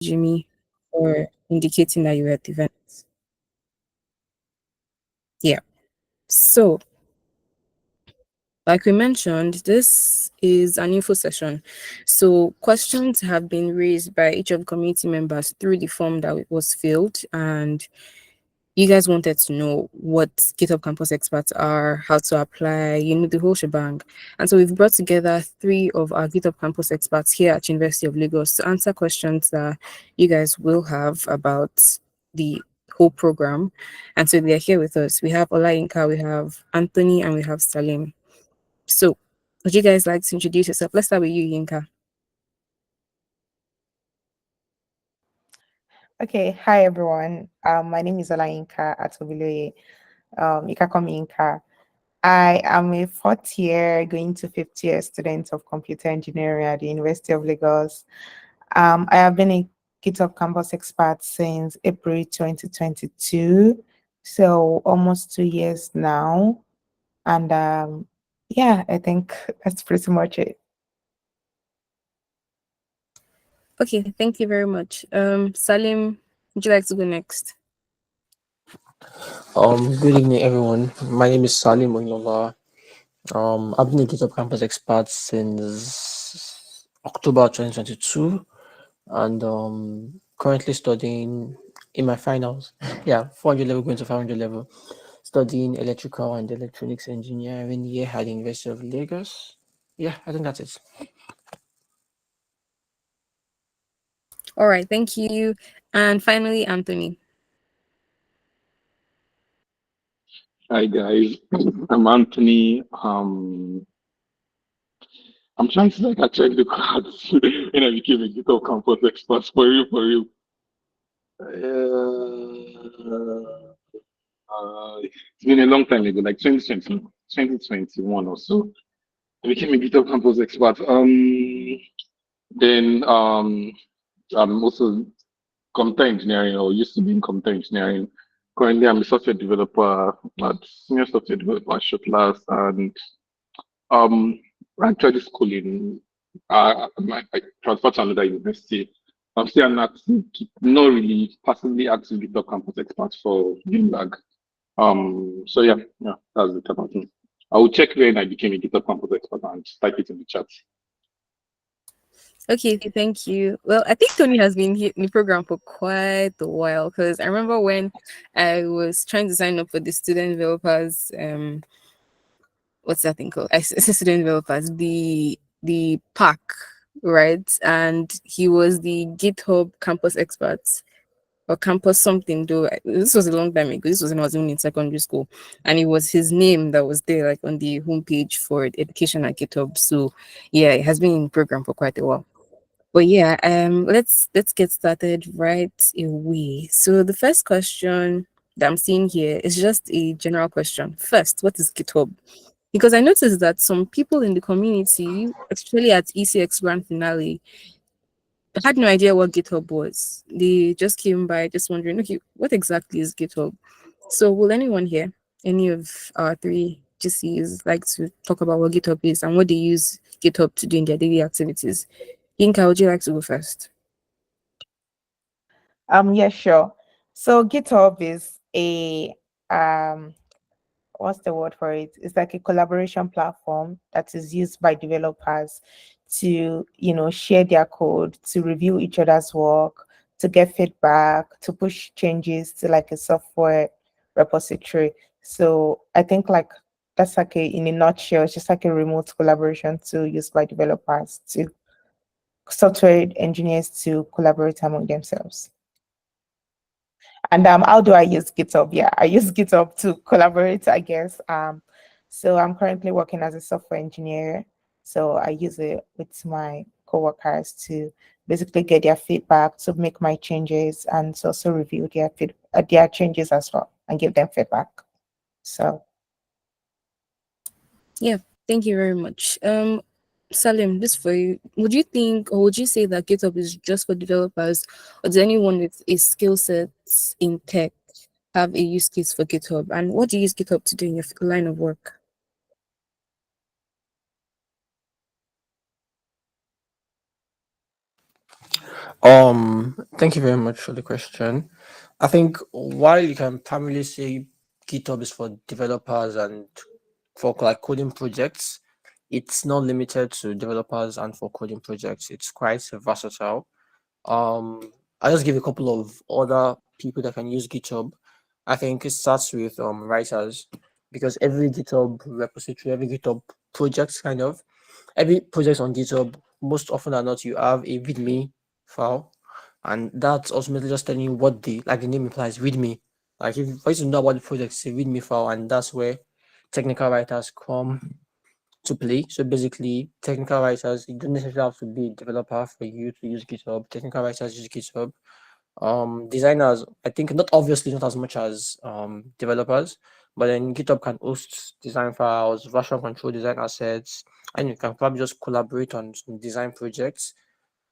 Jimmy for indicating that you were at the event. Yeah. So, like we mentioned, this is an info session. So, questions have been raised by each of the community members through the form that was filled, and you guys wanted to know what GitHub Campus experts are, how to apply, the whole shebang. And so we've brought together three of our GitHub Campus experts here at University of Lagos to answer questions that you guys will have about the whole program. And so they're here with us. We have Olayinka, we have Anthony, and we have Salim. So would you guys like to introduce yourself? Let's start with you, Yinka. Okay, hi everyone. My name is Olayinka Atobiloye. You can call me Inka. I am a fourth year, going to fifth year student of computer engineering at the University of Lagos. I have been a GitHub Campus expert since April 2022, so almost 2 years now. And yeah, I think that's pretty much it. Okay, thank you very much. Salim, would you like to go next? Good evening, everyone. My name is Salim Oyinlola. I've been a GitHub Campus expert since October 2022, and currently studying in my finals. Yeah, 400 level going to 500 level, studying electrical and electronics engineering here at the University of Lagos. Yeah, I think that's it. All right, thank you. And finally, Anthony. Hi guys, I'm Anthony. I'm trying to actually look at when I became a GitHub campus expert for real, for real. It's been a long time ago, like 2020, 2021 or so. I became a GitHub campus expert. Then I'm also computer engineering, or used to be in computer engineering. Currently, I'm a software developer, senior software developer at Shotlas, and Um, actually schooling. I transferred to another university. I'm still not really passively active GitHub campus expert for Bloomberg. So yeah, that's it about me. I will check when I became a GitHub campus expert and type it in the chat. Okay, thank you. Well, I think Tony has been here in the program for quite a while because I remember when I was trying to sign up for the student developers, what's that thing called? I said student developers, the pack, right? And he was the GitHub campus expert or campus something though. This was a long time ago. This was when I was even in secondary school. And it was his name that was there like on the homepage for education at GitHub. So yeah, it has been in the program for quite a while. But yeah, let's get started right away. So the first question that I'm seeing here is just a general question. First, what is GitHub? Because I noticed that some people in the community, especially at ECX Grand Finale, had no idea what GitHub was. They just came by just wondering, okay, what exactly is GitHub? So will anyone here, any of our three GCs, like to talk about what GitHub is and what they use GitHub to do in their daily activities? Yinka, would you like to go first? Yeah, sure. So GitHub is a what's the word for it? It's like a collaboration platform that is used by developers to, share their code, to review each other's work, to get feedback, to push changes to like a software repository. So I think like that's like in a nutshell, it's just like a remote collaboration tool used by developers to software engineers to collaborate among themselves. And how do I use GitHub? Yeah, I use GitHub to collaborate, I guess. So I'm currently working as a software engineer. So I use it with my coworkers to basically get their feedback, to make my changes, and to also review their changes as well and give them feedback. So Yeah, thank you very much. Salim, this for you. Would you think or would you say that GitHub is just for developers, or does anyone with a skill set in tech have a use case for GitHub? And what do you use GitHub to do in your line of work? Thank you very much for the question. I think while you can primarily say GitHub is for developers and for like coding projects, it's not limited to developers and for coding projects. It's quite versatile. I'll just give a couple of other people that can use GitHub. I think it starts with writers, because every GitHub repository, every GitHub project kind of, every project on GitHub, most often than not, you have a README file, and that's ultimately just telling you what the, like the name implies, README. Like if you want to know about the project, it's a README file, and that's where technical writers come to play. So basically, technical writers, you don't necessarily have to be a developer for you to use GitHub. Technical writers use GitHub. Designers, I think not obviously not as much as developers, but then GitHub can host design files, version control design assets, and you can probably just collaborate on some design projects.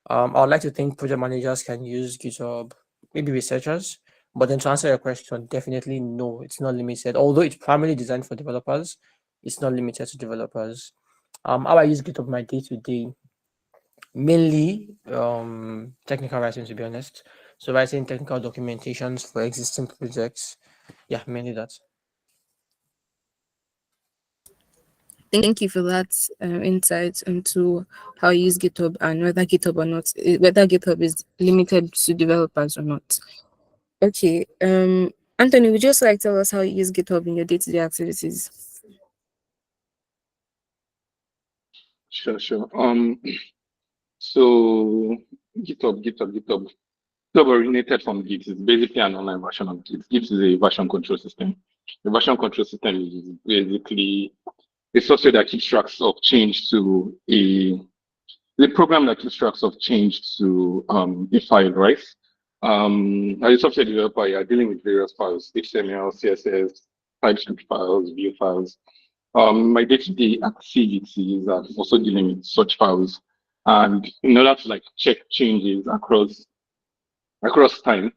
I would like to think project managers can use GitHub, maybe researchers. But then to answer your question, definitely no, it's not limited. Although it's primarily designed for developers, it's not limited to developers. How I use GitHub my day to day, mainly technical writing, to be honest. So writing technical documentations for existing projects. Yeah, mainly that. Thank you for that insight into how you use GitHub and whether GitHub or not, whether GitHub is limited to developers or not. Okay. Anthony, would you just like tell us how you use GitHub in your day-to-day activities? Sure, sure. So GitHub. GitHub originated from Git. It's basically an online version of Git. Git is a version control system. The version control system is basically a software that keeps tracks of change to a the program that keeps tracks of change to a file, right? As a software developer, you are dealing with various files, HTML, CSS, TypeScript files, view files. My day-to-day activities are also dealing with such files. And in order to like check changes across time,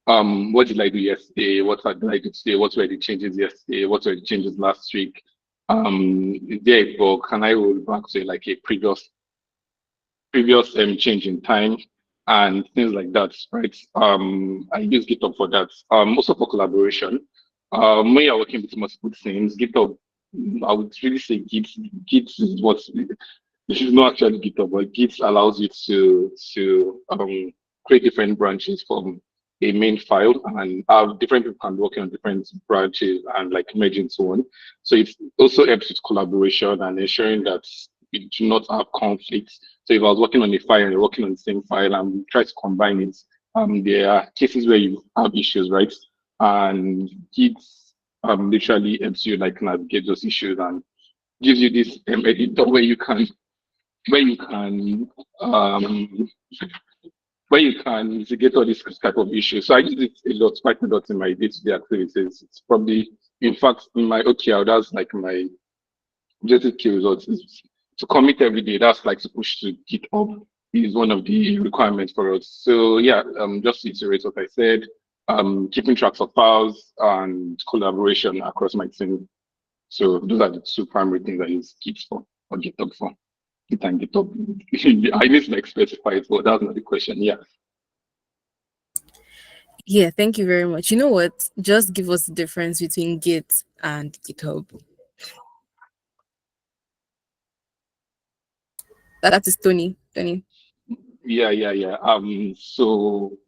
what did I do yesterday? Did I do today? What were the changes yesterday? What were the changes last week? Is there a bug? Can I roll back to like a previous change in time and things like that, right? I use GitHub for that. Also for collaboration. When you're working with multiple things, GitHub, I would really say Git is what this is not actually GitHub, but Git allows you to create different branches from a main file and have different people can work on different branches and like merge into one. So it also helps with collaboration and ensuring that we do not have conflicts. So if I was working on a file and you're working on the same file and we try to combine it, there are cases where you have issues, right? And Git literally helps you like navigate those issues and gives you this editor where you can um where you can mitigate all these type of issues. So I use it a lot, quite a lot in my day-to-day activities. It's probably, in fact, in my OKR, that's like my objective key results is to commit every day. That's like to push to GitHub is one of the requirements for us. So yeah, just to iterate what I said, keeping tracks of files and collaboration across my team. So those are the two primary things I use Git for or GitHub for. Git and GitHub. I need to like specify it, but that's not the question. Yeah. Yeah, thank you very much. You know what? Just give us the difference between Git and GitHub. That is Tony. Tony. Yeah. So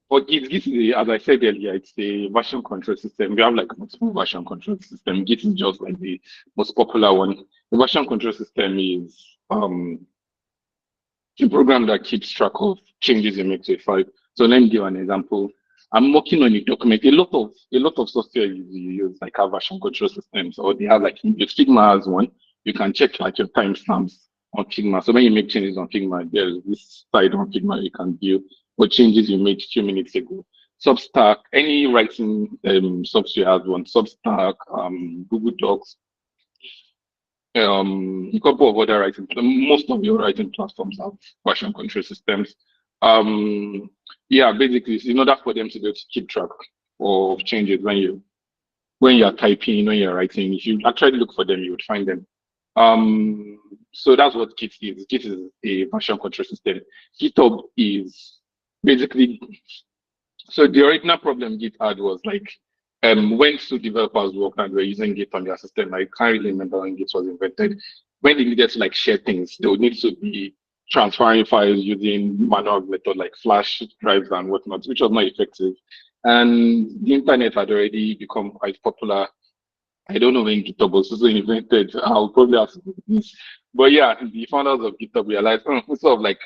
for Git is as I said earlier, it's a version control system. We have like multiple version control system. Git is just like the most popular one. The version control system is a program that keeps track of changes you make to a file. So let me give an example. I'm working on a document. A lot of software you use like have version control systems, or they have like your Figma has one. You can check like your timestamps on Figma. So when you make changes on Figma, there's this side on Figma you can view what changes you made a few minutes ago. Substack, any writing software has one. Substack, Google Docs, a couple of other writing, most of your writing platforms have version control systems. Yeah, basically, in order for them to be able to keep track of changes when you're typing, when you're writing, if you actually look for them, you would find them. So that's what Git is. Git is a version control system. GitHub is basically, so the original problem Git had was like when two developers worked and were using Git on their system, I can't really remember when Git was invented. When they needed to like share things, they would need to be transferring files using manual method like flash drives and whatnot, which was not effective. And the internet had already become quite popular. I don't know when GitHub was also invented. I'll probably have to do this. But yeah, the founders of GitHub realized, instead of like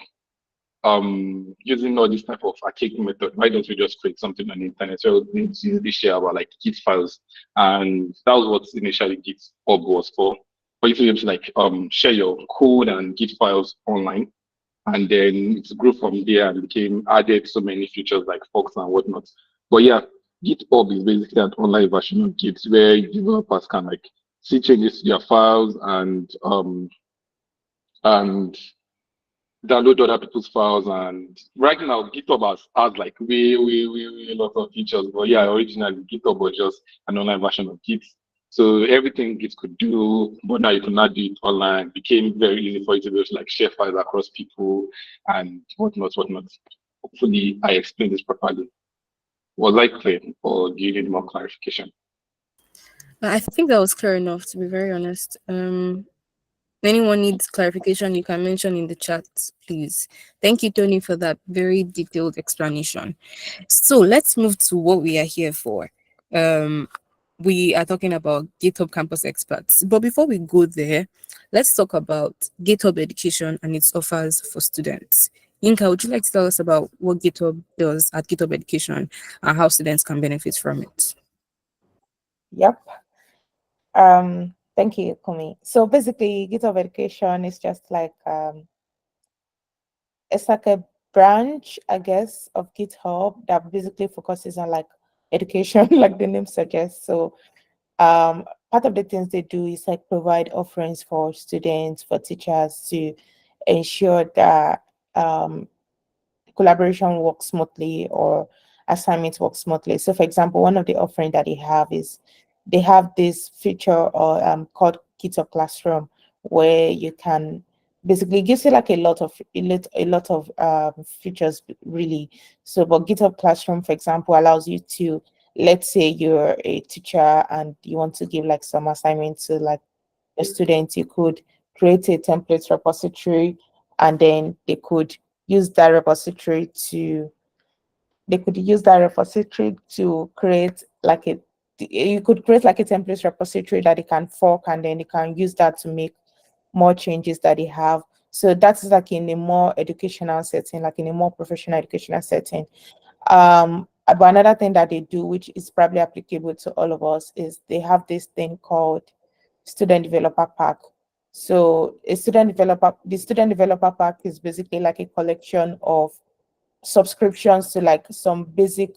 using all this type of archaic method, why don't we just create something on the internet so we easily share our like Git files? And that was what initially GitHub was for you to be able to like share your code and Git files online. And then it grew from there and became added so many features like forks and whatnot. But yeah, GitHub is basically an online version of Git where developers can like see changes to their files and download other people's files. And right now, GitHub has like way a lot of features. But yeah, originally GitHub was just an online version of Git. So everything Git could do, but now you can now do it online. It became very easy for you to be able to like share files across people and whatnot. Hopefully, I explained this properly. Was I clear, or do you need more clarification? I think that was clear enough, to be very honest. Anyone needs clarification, you can mention in the chat, please. Thank you, Tony, for that very detailed explanation. So let's move to what we are here for. Um, we are talking about GitHub Campus Experts. But before we go there, let's talk about GitHub Education and its offers for students. Yinka, would you like to tell us about what GitHub does at GitHub Education and how students can benefit from it? Yep. Thank you, Kumi. So basically, GitHub Education is just like it's like a branch, I guess, of GitHub that basically focuses on like education, like the name suggests. So part of the things they do is like provide offerings for students, for teachers to ensure that collaboration works smoothly or assignments work smoothly. So for example, one of the offering that they have is they have this feature or called GitHub Classroom where you can basically gives you like a lot of features really. So but GitHub Classroom, for example, allows you to, let's say you're a teacher and you want to give like some assignments to like a student, you could create a template repository and then use that repository to they could use that repository to create like a you could create like a template repository that they can fork and then they can use that to make more changes that they have. So that's like in a more educational setting, like in a more professional educational setting. But another thing that they do, which is probably applicable to all of us, is they have this thing called student developer pack. So the student developer pack is basically like a collection of subscriptions to like some basic,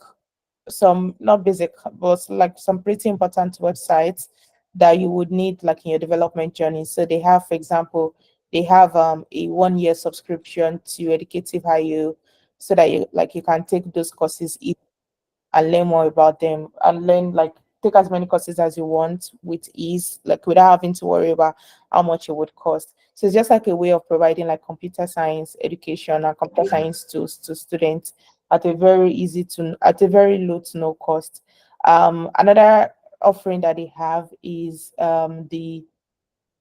some not basic, but like some pretty important websites that you would need like in your development journey. So they have, for example, they have a 1 year subscription to Educative IU so that you can take those courses and learn more about them and learn like take as many courses as you want with ease, like without having to worry about how much it would cost. So it's just like a way of providing like computer science education and computer science tools to students at a very low to no cost. Another offering that they have is the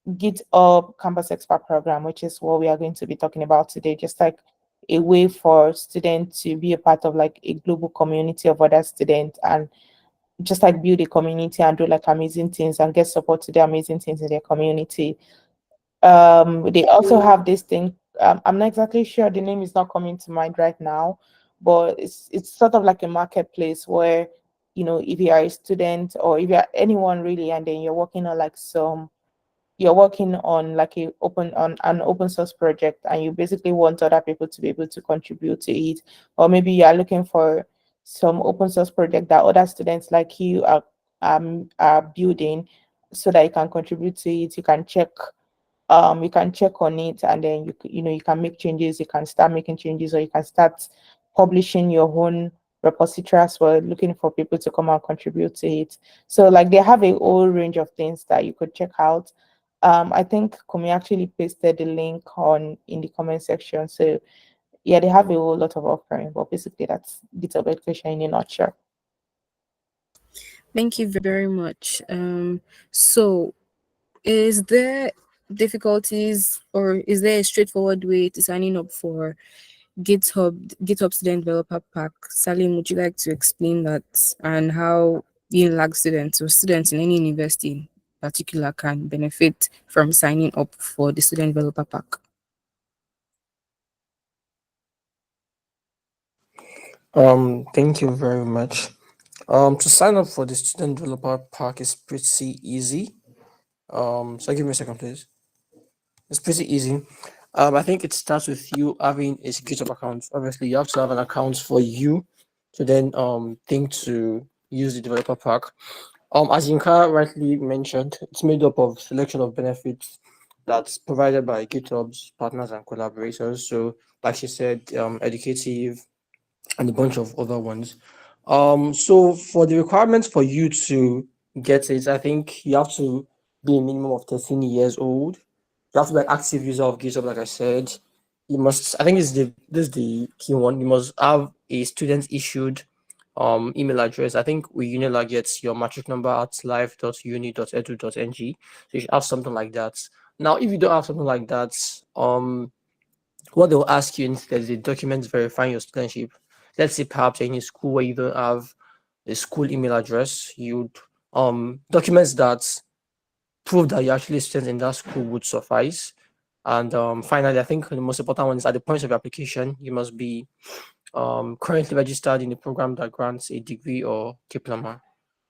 GitHub Campus Expert Program, which is what we are going to be talking about today, just like a way for students to be a part of like a global community of other students and just like build a community and do like amazing things and get support to do amazing things in their community. They also have this thing. I'm not exactly sure. The name is not coming to mind right now, but it's sort of like a marketplace where if you are a student or if you are anyone really, and then you're working on like on an open source project and you basically want other people to be able to contribute to it, or maybe you are looking for some open source project that other students like you are building so that you can contribute to it. You can check on it and then you can make changes, you can start making changes, or you can start publishing your own repository as well, looking for people to come and contribute to it. So like they have a whole range of things that you could check out. I think Kumi actually pasted the link on in the comment section. So yeah, they have a whole lot of offering, but basically that's GitHub education in a nutshell. Thank you very much. So is there difficulties or is there a straightforward way to signing up for GitHub Student Developer Pack? Salim, would you like to explain that and how lag students or students in any university in particular can benefit from signing up for the Student Developer Pack? Thank you very much. To sign up for the Student Developer Pack is pretty easy. So give me a second, please. It's pretty easy. I think it starts with you having a GitHub account. Obviously, you have to have an account for you to then think to use the developer pack. As Yinka rightly mentioned, it's made up of selection of benefits that's provided by GitHub's partners and collaborators. So, like she said, educative and a bunch of other ones. So for the requirements for you to get it, I think you have to be a minimum of 13 years old. You have to be an active user of GitHub, like I said. You must, I think this is the key one. You must have a student issued email address. I think we Unila gets your matric number at live.uni.edu.ng. So you should have something like that. Now, if you don't have something like that, what they'll ask you instead is the documents verifying your studentship. Let's say perhaps any school where you don't have a school email address, you'd documents that prove that you're actually a student in that school would suffice. And finally, I think the most important one is at the point of application, you must be currently registered in a program that grants a degree or diploma.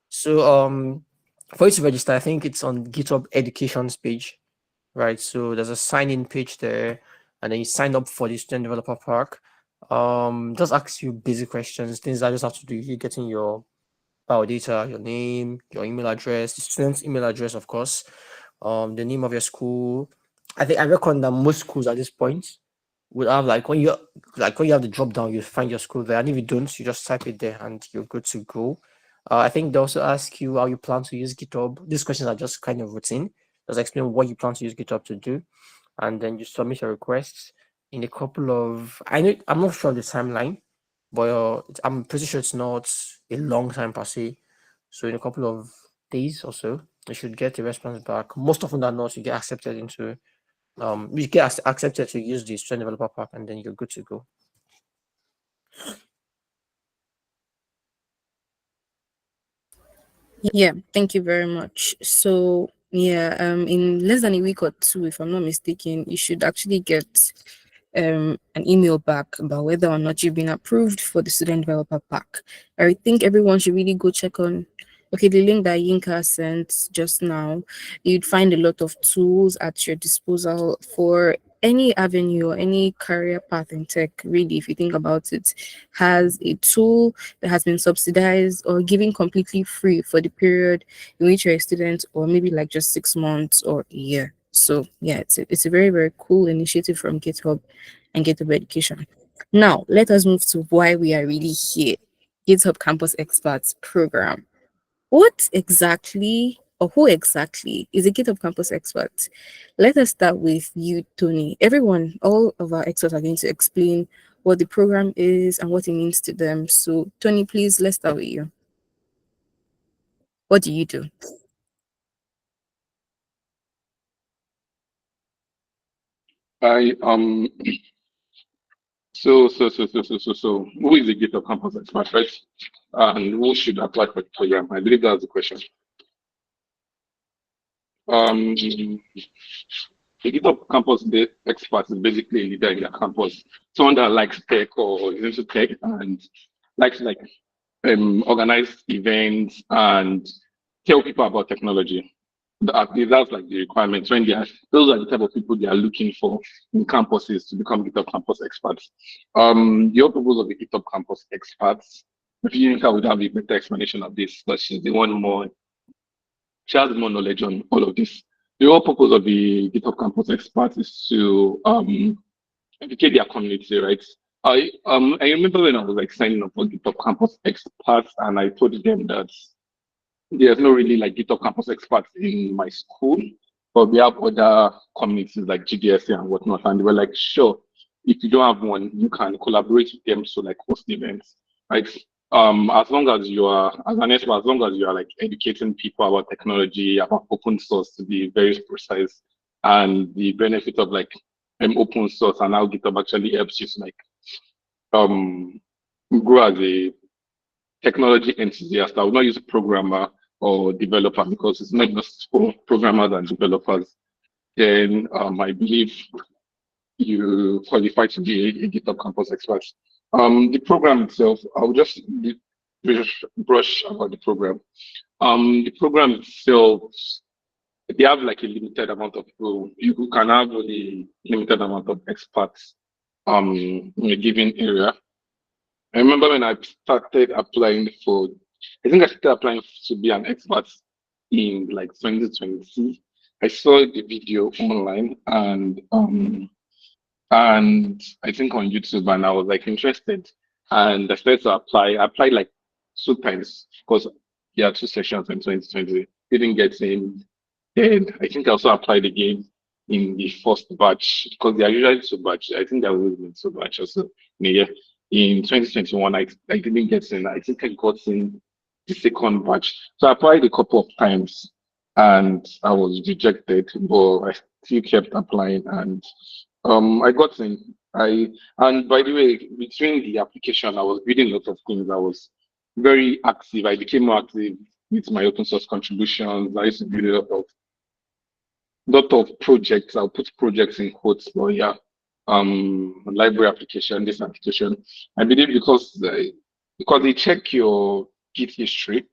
So for you to register, I think it's on GitHub Education's page, right? So there's a sign-in page there, and then you sign up for the Student Developer Park. Just ask you basic questions, things that just have to do you getting your biodata, your name, your email address, the student's email address, of course, the name of your school. I think I reckon that most schools at this point would have like when you have the drop down, you find your school there, and if you don't, you just type it there and you're good to go. I think they also ask you how you plan to use GitHub. These questions are just kind of routine. Just explain what you plan to use GitHub to do, and then you submit your requests in a couple of. I'm not sure of the timeline, but I'm pretty sure it's not a long time per se. So in a couple of days or so, you should get a response back. Most often than not, you get accepted into you get accepted to use the student developer pack, and then you're good to go. Yeah, thank you very much. So yeah, in less than a week or two, if I'm not mistaken, you should actually get an email back about whether or not you've been approved for the student developer pack. I think everyone should really go check on the link that Yinka sent just now. You'd find a lot of tools at your disposal for any avenue or any career path in tech, really, if you think about it, has a tool that has been subsidized or given completely free for the period in which you're a student, or maybe like just 6 months or a year. So yeah, it's a very, very cool initiative from GitHub and GitHub Education. Now let us move to why we are really here. GitHub Campus Experts program. What exactly or who exactly is a GitHub Campus expert? Let us start with you, Tony. Everyone, all of our experts are going to explain what the program is and what it means to them. So, Tony, please, let's start with you. What do you do? I so who is the GitHub campus expert, right? And who should apply for the program? I believe that's the question. The GitHub campus expert is basically a leader in their campus, someone that likes tech or is into tech and likes to organize events and tell people about technology. That's like the requirements when they are, those are the type of people they are looking for in campuses to become GitHub campus experts. Your purpose of the GitHub campus experts, Veronica would have a better explanation of this, but she's the one more, she has more knowledge on all of this. The whole purpose of the GitHub campus experts is to educate their community, right? I remember when I was like signing up for GitHub campus experts and I told them that there's no really like GitHub campus experts in my school. but we have other communities like GDSA and whatnot. And they were like, sure, if you don't have one, you can collaborate with them to like host events, right? As long as you are, as an expert, as long as you are like educating people about technology, about open source to be very precise, and the benefit of like open source and how GitHub actually helps you to like um grow as a technology enthusiast. I would not use programmer or developer because it's not just for programmers and developers. Then I believe you qualify to be a GitHub campus expert. The program itself, I'll just brush about the program. The program itself, they have like a limited amount of people. You can have only limited amount of experts in a given area. I remember when I started applying for, I think I started applying to be an expert in like 2020. I saw the video online and I think on YouTube, and I was like interested, and I started to apply. I applied like 2 times because there are 2 sessions in 2020. Didn't get in. Then I think I also applied again in the first batch because they are usually 2 batch. I think that was in 2 batch also in a year. In 2021, I didn't get in. I think I got in the second batch. So I applied a couple of times and I was rejected, but I still kept applying and I got in. And by the way, between the application, I was reading a lot of things. I was very active. I became more active with my open source contributions. I used to build a lot of projects. I'll put projects in quotes, but yeah, library application, this application. I believe because they check your Git history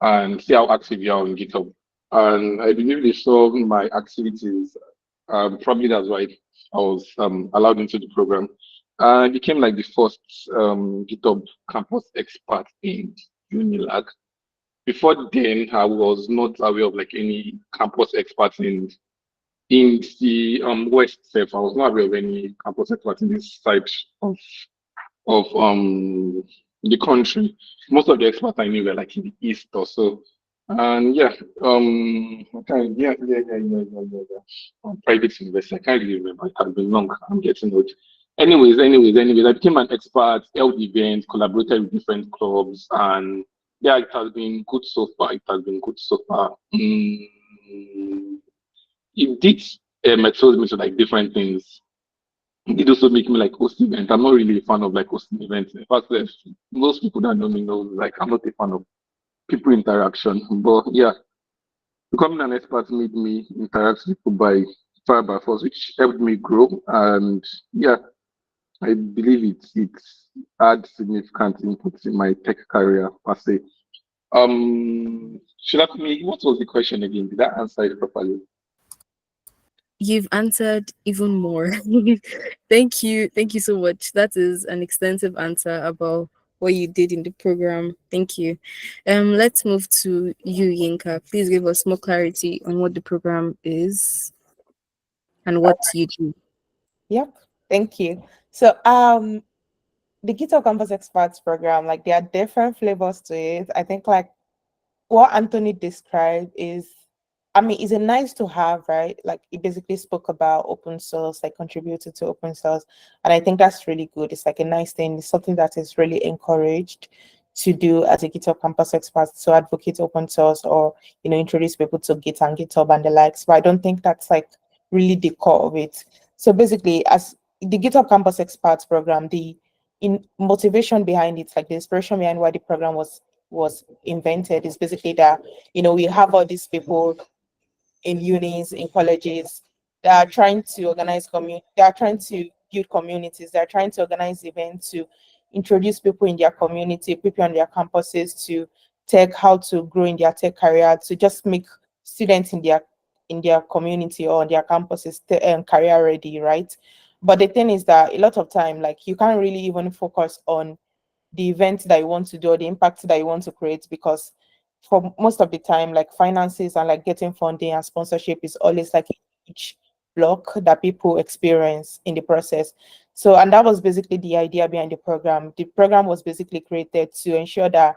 and see how active you are on GitHub. And I believe they saw my activities. Probably that's why I was allowed into the program. I became like the first GitHub campus expert in Unilag. Before then, I was not aware of like any campus experts in the West itself. I was not aware of any campus experts in this side of the country. Most of the experts I knew were like in the east or so. And yeah, okay, private university. I can't really remember. It has been long. I'm getting old. Anyways, I became an expert, held events, collaborated with different clubs, and yeah, it has been good so far. It has been good so far. It did expose me to like different things. It did also make me like host events. I'm not really a fan of like hosting events. In fact, most people that know me know like I'm not a fan of people interaction. But yeah, becoming an expert made me interact with people by fire by force, which helped me grow. And yeah, I believe it had significant input in my tech career per se. Should ask me what was the question again? Did I answer it properly? You've answered even more. Thank you. Thank you so much. That is an extensive answer about what you did in the program. Thank you. Let's move to you, Yinka. Please give us more clarity on what the program is and what you do. Yep. Thank you. So the GitHub Campus Experts program, like there are different flavors to it. I think like what Anthony described is, I mean, it's a nice to have, right? Like he basically spoke about open source, like contributed to open source. And I think that's really good. It's like a nice thing. It's something that is really encouraged to do as a GitHub campus expert to advocate open source or, introduce people to Git and GitHub and the likes. But I don't think that's like really the core of it. So basically, as the GitHub campus experts program, the in motivation behind it, like the inspiration behind why the program was invented is basically that we have all these people in unis, in colleges, that are trying to organize they are trying to build communities, they are trying to organize events to introduce people in their community, people on their campuses to tech, how to grow in their tech career, to just make students in their community or on their campuses career ready, right? But the thing is that a lot of time, like you can't really even focus on the event that you want to do or the impact that you want to create, because for most of the time, like finances and like getting funding and sponsorship is always like a huge block that people experience in the process. So, and that was basically the idea behind the program. The program was basically created to ensure that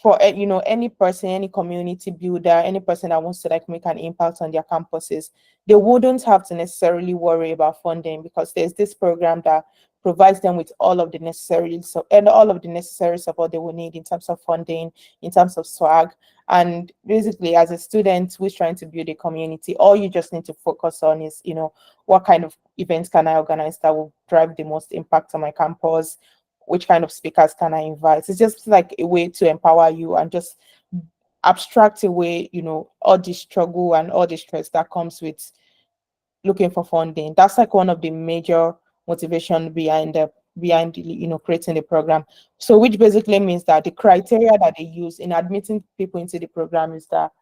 for any person, any community builder, any person that wants to like make an impact on their campuses, they wouldn't have to necessarily worry about funding, because there's this program that provides them with all of the necessary and all of the necessary support they will need in terms of funding, in terms of swag. And basically, as a student who's trying to build a community, all you just need to focus on is, what kind of events can I organize that will drive the most impact on my campus? Which kind of speakers can I invite? It's just like a way to empower you and just abstract away, all the struggle and all the stress that comes with looking for funding. That's like one of the major motivation creating the program. So which basically means that the criteria that they use in admitting people into the program is that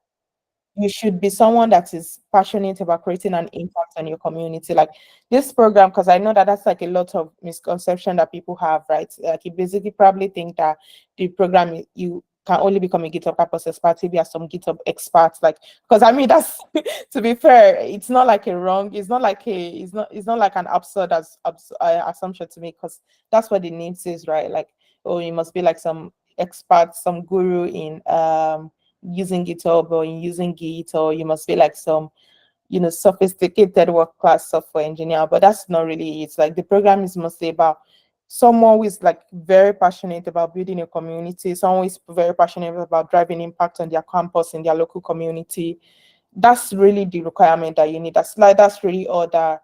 you should be someone that is passionate about creating an impact on your community. Like this program, because I know that that's like a lot of misconception that people have, right? Like you basically probably think that the program you can only become a GitHub campus expert if you are some GitHub experts. Like, because I mean that's to be fair, it's not like a wrong, it's not like an absurd assumption to make, because that's what the name says, right? Like, oh, you must be like some expert, some guru in using GitHub or in using Git, or you must be like some, sophisticated work class software engineer. But that's not really it. It's like the program is mostly about someone who is like very passionate about building a community, someone who is very passionate about driving impact on their campus in their local community. That's really the requirement that you need. That's really all that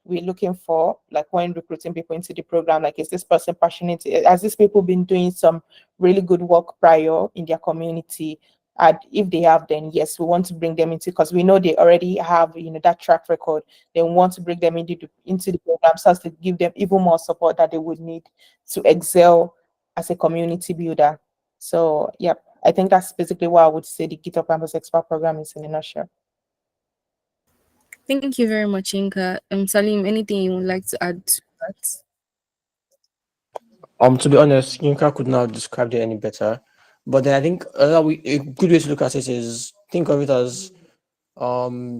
we're looking for, like when recruiting people into the program. Like, is this person passionate? Has these people been doing some really good work prior in their community? And if they have, then yes, we want to bring them into, because we know they already have, that track record. Then we want to bring them into the program so as to give them even more support that they would need to excel as a community builder. So, yeah, I think that's basically what I would say the GitHub Campus Expert program is in a nutshell. Thank you very much, Inka. Salim, anything you would like to add to that? To be honest, Yinka could not have described it any better. But then I think a good way to look at it is think of it as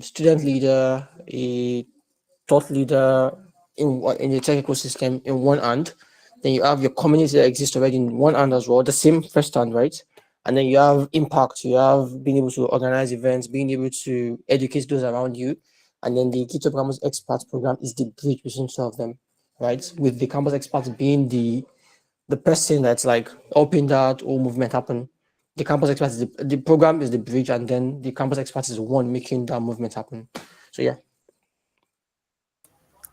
student leader, a thought leader in the tech ecosystem in one hand. Then you have your community that exists already in one hand as well, the same first hand, right? And then you have impact, you have being able to organize events, being able to educate those around you. And then the GitHub Campus Experts program is the bridge between two of them, right? With the Campus Experts being the person that's like helping that whole movement happen. The Campus Experts, the program is the bridge, and then the Campus Experts is the one making that movement happen. So yeah.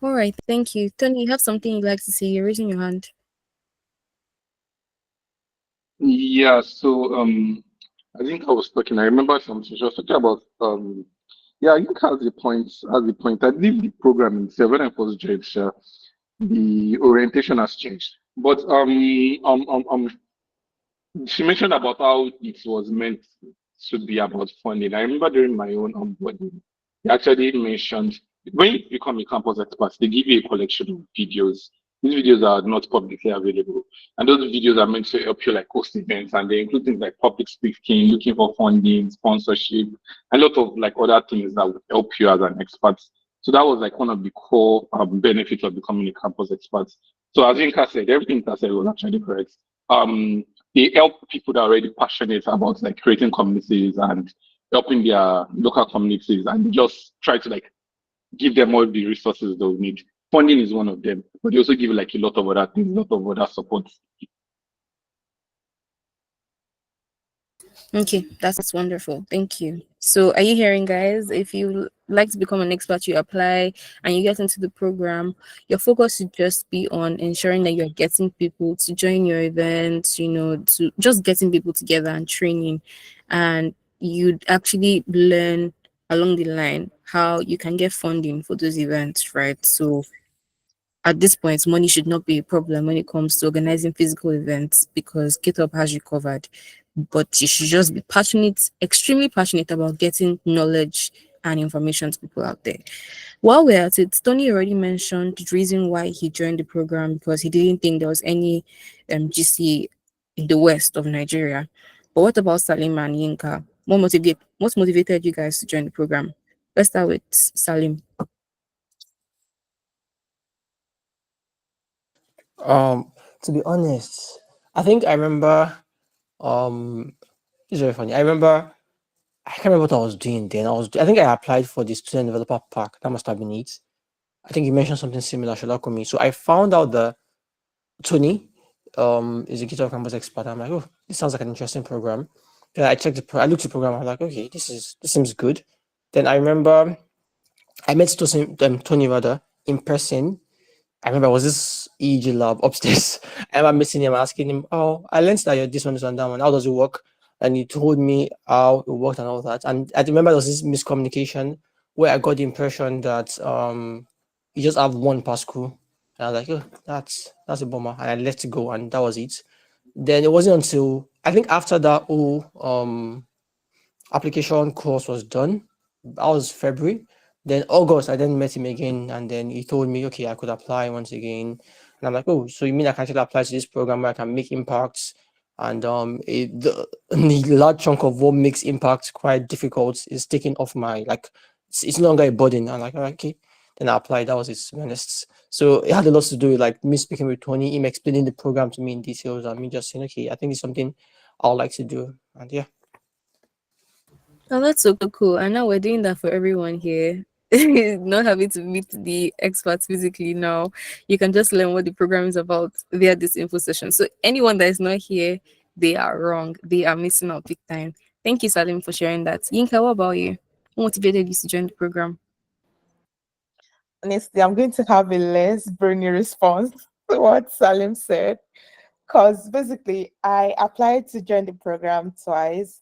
All right, thank you. Tony, you have something you'd like to say? You're raising your hand. Yeah, so I think I was talking. I remember something. She was talking about yeah, I think has the point. Has the point. I believe the program itself, when I first joined, the orientation has changed. But she mentioned about how it was meant to be about funding. I remember during my own onboarding, they actually mentioned when you become a campus expert, they give you a collection of videos. These videos are not publicly available, and those videos are meant to help you like host events, and they include things like public speaking, looking for funding, sponsorship, a lot of like other things that would help you as an expert. So that was like one of the core benefits of becoming a campus expert. So as Inka said, everything Inka said was actually correct. They help people that are already passionate about like creating communities and helping their local communities, and they just try to like give them all the resources they'll need. Funding is one of them, but they also give like a lot of other things, a lot of other support. Okay, that's wonderful. Thank you. So, are you hearing, guys? If you like to become an expert, you apply and you get into the program. Your focus should just be on ensuring that you're getting people to join your events, to just getting people together and training. And you'd actually learn along the line how you can get funding for those events, right? So, at this point, money should not be a problem when it comes to organizing physical events because GitHub has you covered. But you should just be passionate, extremely passionate about getting knowledge and information to people out there. While we're at it, Tony already mentioned the reason why he joined the program because he didn't think there was any GC in the west of Nigeria. But what about Salim and Yinka? What motivated you guys to join the program? Let's start with Salim. Um, to be honest, I think I remember Um, it's very funny. I can't remember what I was doing then. I think I applied for the student developer pack. That must have been it. I think you mentioned something similar, Sholakomi. So I found out that Tony is a GitHub campus expert. I'm like, oh, this sounds like an interesting program. Then I looked at the program. I was like, okay, this seems good. Then I remember I met Tony rather in person. I remember it was this EEG lab upstairs. I remember meeting him, asking him, "Oh, I learned that you're this one, that one. How does it work?" And he told me how it worked and all that. And I remember there was this miscommunication where I got the impression that you just have one Pascal. And I was like, "Oh, that's a bummer," and I let it go, and that was it. Then it wasn't until I think after that whole application course was done. That was February. Then August, I then met him again, and then he told me, okay, I could apply once again. And I'm like, oh, so you mean I can actually apply to this program where I can make impacts? And the large chunk of what makes impact quite difficult is taken off my like it's no longer a burden. I'm like, okay, then I applied. That was it, to be honest. So it had a lot to do with like me speaking with Tony, him explaining the program to me in details, and me just saying, okay, I think it's something I would like to do. And yeah. Oh, that's so cool. And now we're doing that for everyone here. Not having to meet the experts physically now. You can just learn what the program is about via this info session. So anyone that is not here, they are wrong. They are missing out big time. Thank you, Salim, for sharing that. Yinka, what about you? What motivated you to join the program? Honestly, I'm going to have a less brainy response to what Salim said. Because basically, I applied to join the program twice.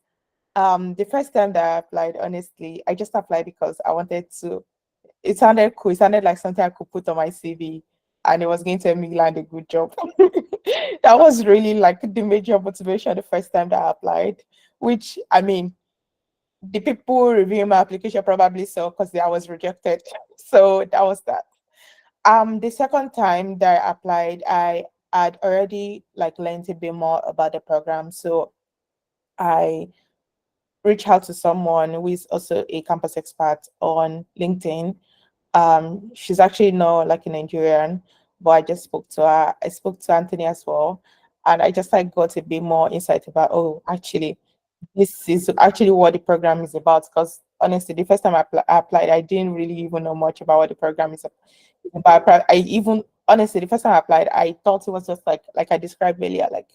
The first time that I applied, honestly, I just applied because I wanted to. It sounded cool. It sounded like something I could put on my CV, and it was going to help me land a good job. That was really like the major motivation the first time that I applied. Which I mean, the people reviewing my application probably saw because I was rejected. So that was that. The second time that I applied, I had already like learned a bit more about the program. So I reached out to someone who is also a campus expert on LinkedIn. She's actually not like a Nigerian, but I just spoke to her. I spoke to Anthony as well, and I just like got a bit more insight about, oh, actually this is actually what the program is about. Because honestly, the first time I applied, I didn't really even know much about what the program is about. I even honestly, the first time I applied, I thought it was just like I described earlier, like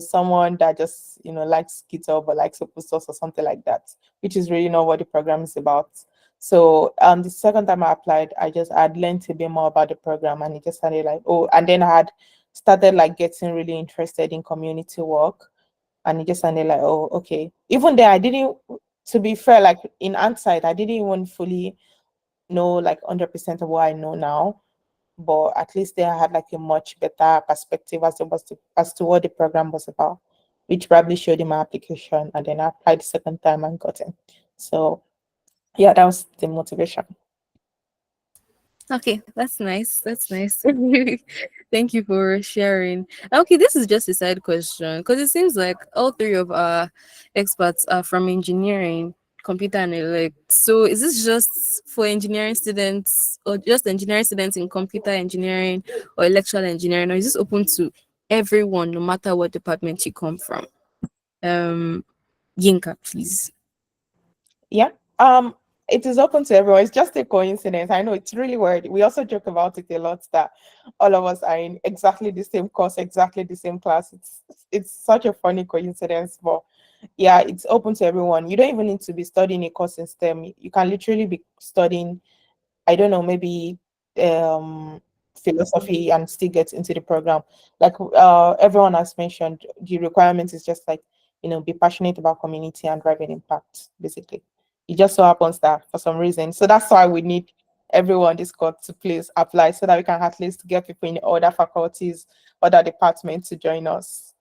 someone that just likes GitHub or likes open source or something like that, which is really not what the program is about. So the second time I applied, I'd learned a bit more about the program, and it just sounded like, oh, and then I had started like getting really interested in community work, and it just sounded like, oh, okay. Even there, I didn't, to be fair, like in hindsight, I didn't even fully know like 100% of what I know now. But at least there I had like a much better perspective as to what the program was about, which probably showed in my application. And then I applied the second time and got in. So yeah, that was the motivation. Okay, that's nice. That's nice. Thank you for sharing. Okay, this is just a side question because it seems like all three of our experts are from engineering, computer and elect. So is this just for engineering students or just engineering students in computer engineering or electrical engineering, or is this open to everyone no matter what department you come from? Um Yinka, please. Yeah. Um, it is open to everyone. It's just a coincidence. I know it's really weird. We also joke about it a lot that all of us are in exactly the same course, exactly the same class. It's such a funny coincidence, but yeah, it's open to everyone. You don't even need to be studying a course in STEM. You can literally be studying, I don't know, maybe philosophy and still get into the program. Like everyone has mentioned, the requirement is just like, be passionate about community and driving impact, basically. It just so happens that for some reason. So that's why we need everyone this course to please apply so that we can at least get people in other faculties, other departments to join us.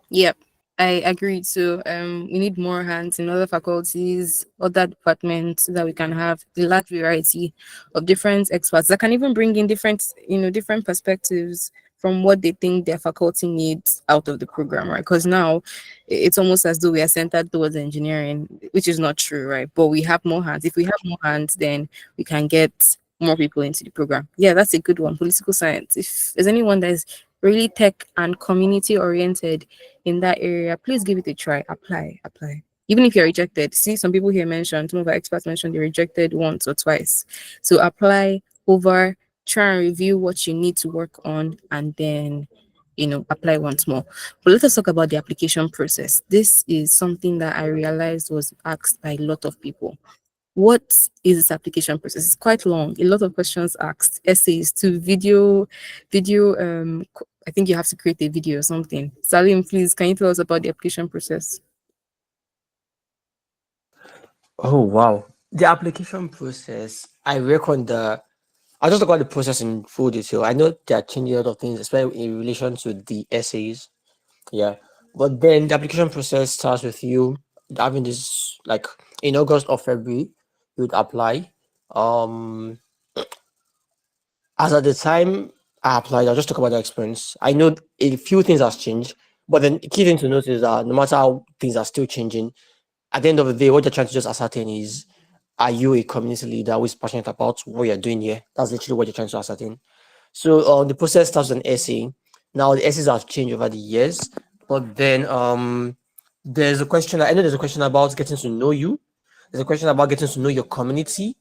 Yep, I agree too. We need more hands in other faculties, other departments, so that we can have a large variety of different experts that can even bring in different, different perspectives from what they think their faculty needs out of the program, right? Because now it's almost as though we are centered towards engineering, which is not true, right? But we have more hands. If we have more hands, then we can get more people into the program. Yeah, that's a good one. Political science. If there's anyone that is really tech and community oriented in that area, please give it a try. Apply. Even if you're rejected, see, some people here mentioned, some of our experts mentioned, they rejected once or twice. So apply over, try and review what you need to work on, and then apply once more. But let us talk about the application process. This is something that I realized was asked by a lot of people. What is this application process? It's quite long. A lot of questions asked, essays to video. I think you have to create a video or something. Salim, please, can you tell us about the application process? Oh wow. The application process, I reckon I'll just talk about the process in full detail. I know they are changing a lot of things, especially in relation to the essays. Yeah. But then the application process starts with you having this, like, in August or February, you would apply. Um as at the time I applied, I'll just talk about the experience. I know a few things has changed, but then the key thing to note is that no matter how things are still changing, at the end of the day, what they're trying to just ascertain is, are you a community leader who is passionate about what you're doing here? That's literally what you're trying to ascertain. So the process starts with an essay. Now the essays have changed over the years, but then there's a question. I know there's a question about getting to know you. There's a question about getting to know your community,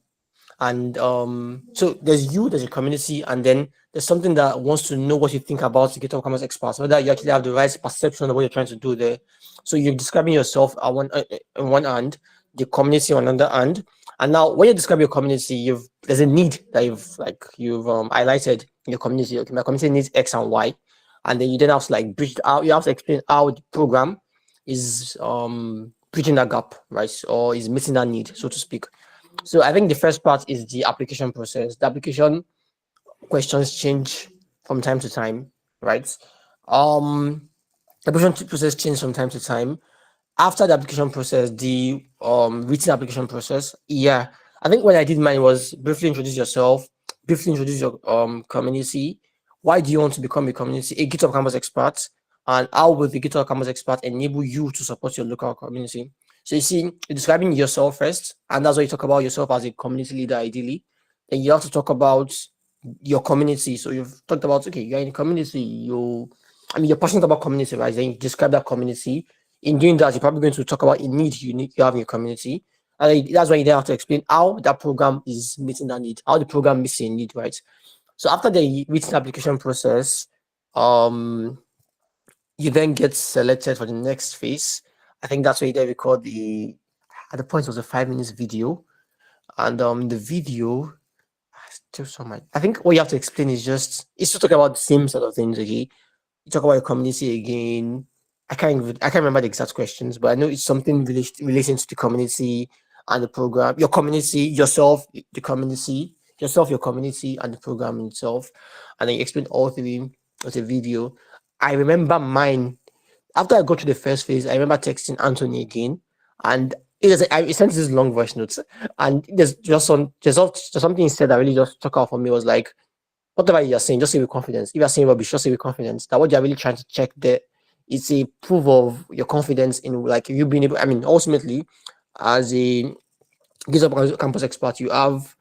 and so there's a community, and then there's something that wants to know what you think about the GitHub Commons experts, whether you actually have the right perception of what you're trying to do there. So you're describing yourself on one hand, the community on another hand, and now when you describe your community, there's a need that you've highlighted in your community. Okay, my community needs X and Y, and then you then have to like bridge out. You have to explain how the program is bridging that gap, right, or is meeting that need, so to speak. So I think the first part is the application process. The application questions change from time to time, right? Um, the application process change from time to time. After the application process, the written application process, yeah. I think when I did mine was briefly introduce yourself, briefly introduce your community. Why do you want to become a community, a GitHub Campus expert? And how will the GitHub Campus expert enable you to support your local community? So you see, you're describing yourself first, and that's why you talk about yourself as a community leader ideally. Then you have to talk about your community. So you've talked about, okay, you're in a community, you're passionate about community, right? Then you describe that community. In doing that, you're probably going to talk about a need you have in your community. And that's why you then have to explain how that program is meeting that need, how the program meets a need, right? So after the written application process, um, you then get selected for the next phase. I think that's where you then record at the point it was a 5 minutes video. And the video, still so much. I think what you have to explain is to talk about the same sort of things, okay? You talk about your community again. I can't remember the exact questions, but I know it's something relating to the community and the program, your community, yourself, the community, yourself, your community, and the program itself. And then you explain all three with a video. I remember mine after I got to the first phase. I remember texting Anthony again, and I sent this long voice notes, and there's something he said that really just stuck out for me. Was like, whatever you're saying, just say with confidence. If you're saying rubbish, just say with confidence. That what you're really trying to check there is a proof of your confidence in like you being able. I mean, ultimately, as a GitHub Campus expert, you have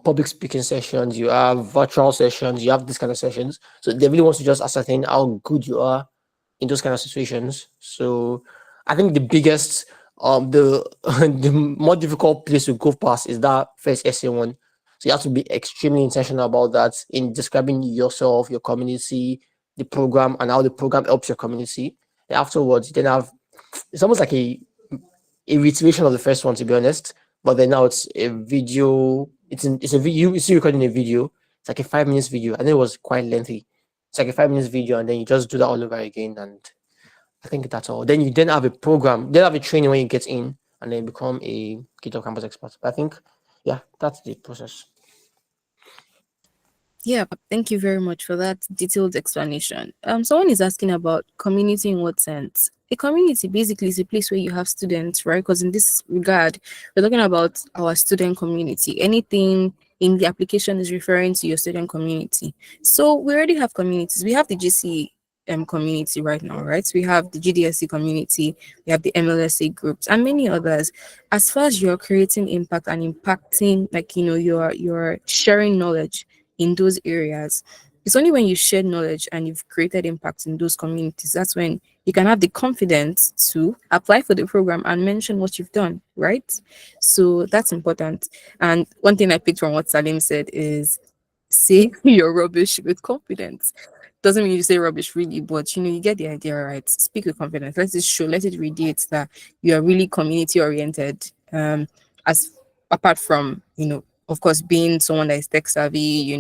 public speaking sessions, you have virtual sessions, you have this kind of sessions. So they really want to just ascertain how good you are in those kind of situations. So I think the biggest the the more difficult place to go past is that first essay one. So you have to be extremely intentional about that in describing yourself, your community, the program, and how the program helps your community. And afterwards, you then have it's almost like a reiteration of the first one, to be honest. But then now it's a video. It's a video. You see recording a video. It's like a 5 minutes video. I think it was quite lengthy. It's like a 5 minutes video, and then you just do that all over again. And I think that's all. Then you then have a program. Then have a training when you get in, and then become a GitHub Campus expert. But I think, yeah, that's the process. Yeah, thank you very much for that detailed explanation. Someone is asking about community in what sense? A community basically is a place where you have students, right? Because in this regard, we're talking about our student community. Anything in the application is referring to your student community. So we already have communities. We have the GC community right now, right? We have the GDSC community, we have the MLSA groups, and many others. As far as you're creating impact and impacting, like you're sharing knowledge in those areas, It's only when you share knowledge and you've created impact in those communities that's when you can have the confidence to apply for the program and mention what you've done, right? So that's important. And one thing I picked from what Salim said is say your rubbish with confidence. Doesn't mean you say rubbish really, but you get the idea, right? Speak with confidence. Let it radiate that you are really community oriented. As apart from, of course, being someone that is tech savvy,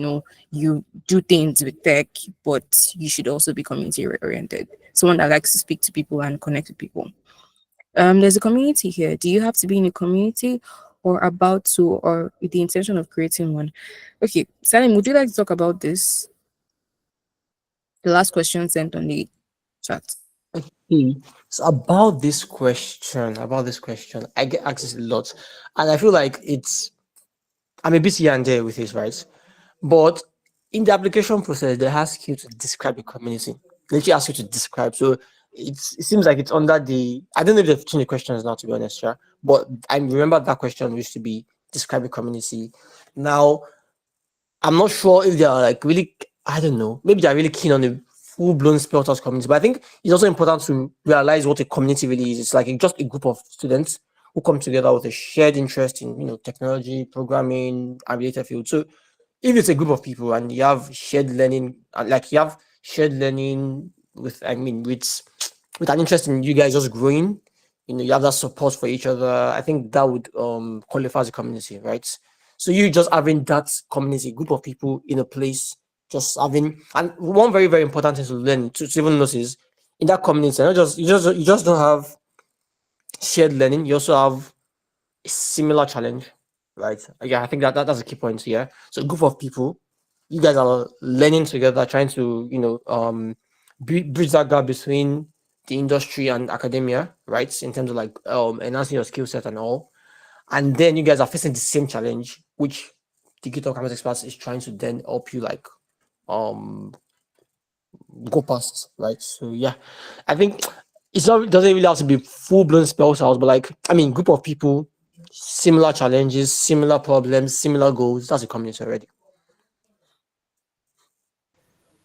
you do things with tech, but you should also be community oriented. Someone that likes to speak to people and connect with people. There's a community here. Do you have to be in a community or about to or with the intention of creating one? Okay, Salim, would you like to talk about this? The last question sent on the chat. So about this question, I get asked this a lot, and I feel like I'm a bit here and there with this, right? But in the application process, they ask you to describe the community. They actually ask you to describe. So it seems like it's under the. I don't know if they've changed the questions now, to be honest, yeah. But I remember that question used to be describe the community. Now I'm not sure if they are like really. I don't know. Maybe they are really keen on the full blown spell test community. But I think it's also important to realize what a community really is. It's like just a group of students who come together with a shared interest in technology, programming, and related fields. So if it's a group of people and you have shared learning, like you have shared learning with, I mean, with an interest in you guys just growing, you have that support for each other. I think that would qualify as a community, right? So you just having that community, group of people in a place, just having, and one very very important thing to learn to even notice is in that community, not just you just don't have shared learning, you also have a similar challenge, right? Yeah, I think that's a key point here. So a group of people, you guys are learning together, trying to bridge that gap between the industry and academia, right? In terms of like enhancing your skill set and all, and then you guys are facing the same challenge, which the GitHub Campus Experts is trying to then help you like um go past, right? So yeah, I think it doesn't really have to be full blown spells out, but like I mean, group of people, similar challenges, similar problems, similar goals. That's a community already.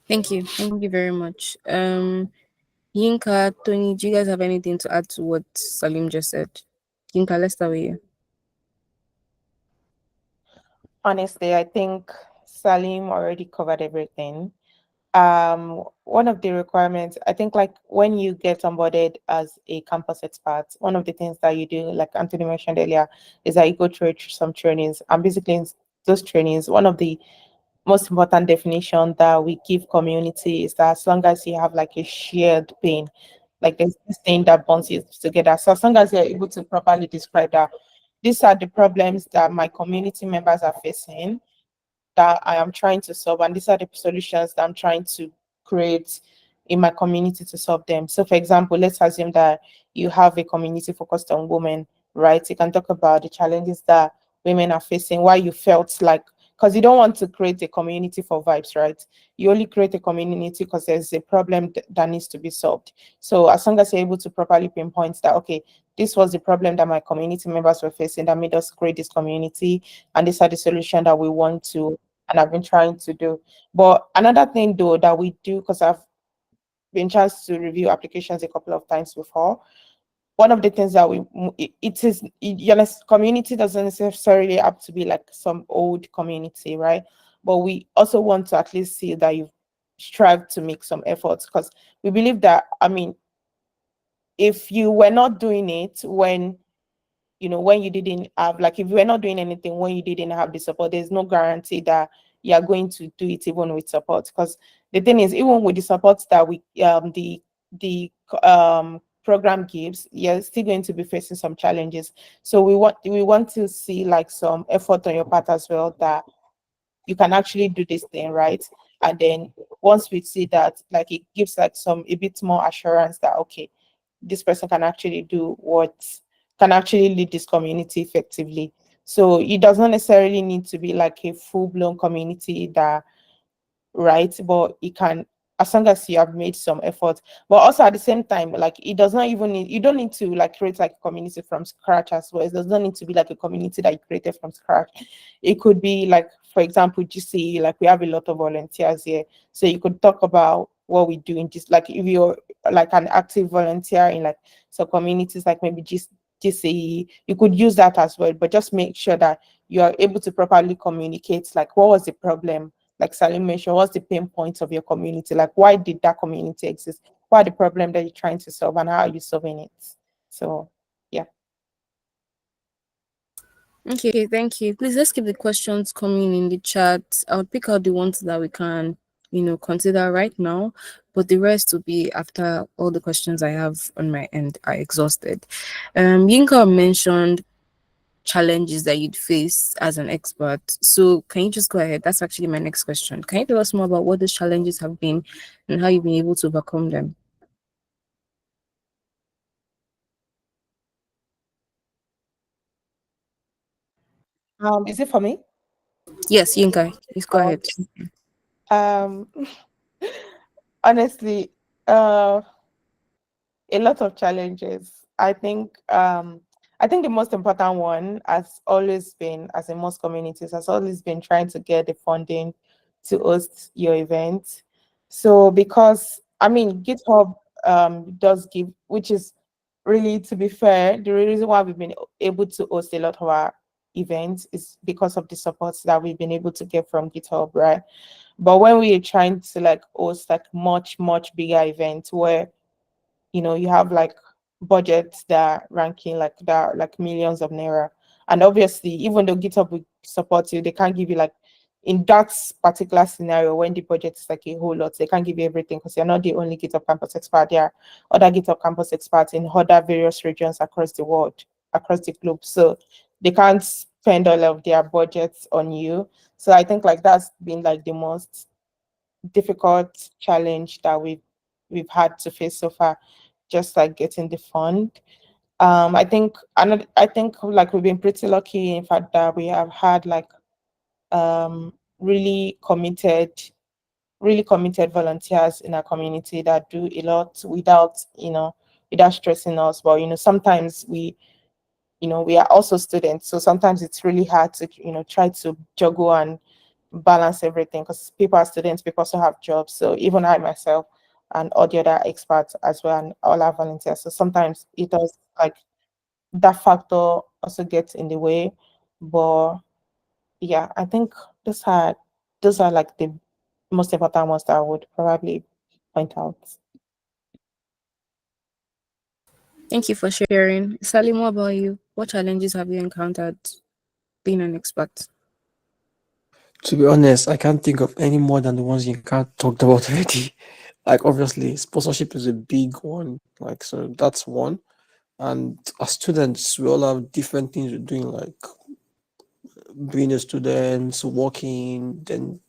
Thank you. Thank you very much. Yinka, Tony, do you guys have anything to add to what Salim just said? Yinka, let's start with you. Honestly, I think Salim already covered everything. One of the requirements, I think, like when you get onboarded as a campus expert, one of the things that you do, like Anthony mentioned earlier, is that you go through some trainings. And basically in those trainings, one of the most important definition that we give community is that as long as you have like a shared pain, like there's this thing that bonds you together. So as long as you're able to properly describe that these are the problems that my community members are facing, that I am trying to solve, and these are the solutions that I'm trying to create in my community to solve them. So, for example, let's assume that you have a community focused on women, right? You can talk about the challenges that women are facing, why you felt like, because you don't want to create a community for vibes, right? You only create a community because there's a problem that needs to be solved. So, as long as you're able to properly pinpoint that, okay, this was the problem that my community members were facing that made us create this community, and these are the solution that we want to and I've been trying to do. But another thing though that we do, because I've been chance to review applications a couple of times before, one of the things that community doesn't necessarily have to be like some old community, right? But we also want to at least see that you've strived to make some efforts, because we believe that, I mean, if you were not doing it when you didn't have, like, if you were not doing anything when you didn't have the support, there's no guarantee that you are going to do it even with support. Because the thing is, even with the support that the program gives, you're still going to be facing some challenges. So we want to see like some effort on your part as well, that you can actually do this thing, right? And then once we see that, like, it gives like a bit more assurance that, okay, this person can actually lead this community effectively. So it does not necessarily need to be like a full-blown community that, right? But it can as long as you have made some effort. But also at the same time, like it does not even need, you don't need to like create like a community from scratch as well. It does not need to be like a community that you created from scratch. It could be like, for example, GCE, like we have a lot of volunteers here. So you could talk about what we do in just like if you're like an active volunteer in like some communities like maybe GCE, you could use that as well. But just make sure that you are able to properly communicate like what was the problem, like Salim mentioned, what's the pain points of your community? Like, why did that community exist? What are the problem that you're trying to solve, and how are you solving it? So, yeah. Okay, thank you. Please let's keep the questions coming in the chat. I'll pick out the ones that we can, consider right now, but the rest will be after all the questions I have on my end are exhausted. Yinka mentioned challenges that you'd face as an expert. So can you just go ahead? That's actually my next question. Can you tell us more about what those challenges have been and how you've been able to overcome them? Is it for me? Yes, Yinka, please go ahead. Um, honestly, uh, a lot of challenges. I think the most important one has always been, as in most communities, has always been trying to get the funding to host your event. So because I mean GitHub does give, which is really, to be fair, the reason why we've been able to host a lot of our events is because of the support that we've been able to get from GitHub, right? But when we are trying to like host like much bigger events where you have like budgets that are ranking like that are like millions of naira, and obviously even though GitHub will support you, they can't give you like, in that particular scenario when the budget is like a whole lot, they can't give you everything because you're not the only GitHub campus expert. There are other GitHub campus experts in other various regions across the world, across the globe, so they can't spend all of their budgets on you. So I think like that's been like the most difficult challenge that we've had to face so far, just like getting the fund. I think like we've been pretty lucky in fact that we have had like um really committed really committed volunteers in our community that do a lot without stressing us. But sometimes we are also students, so sometimes it's really hard to try to juggle and balance everything because people are students, people also have jobs. So even I myself and all the other experts as well, and all our volunteers, so sometimes it does like that factor also gets in the way. But yeah, I think those are like the most important ones that I would probably point out. Thank you for sharing. Salim, what about you? What challenges have you encountered being an expert? To be honest, I can't think of any more than the ones you can't talked about already. Like obviously, sponsorship is a big one. Like so, that's one. And as students, we all have different things we're doing, like being a student, working, then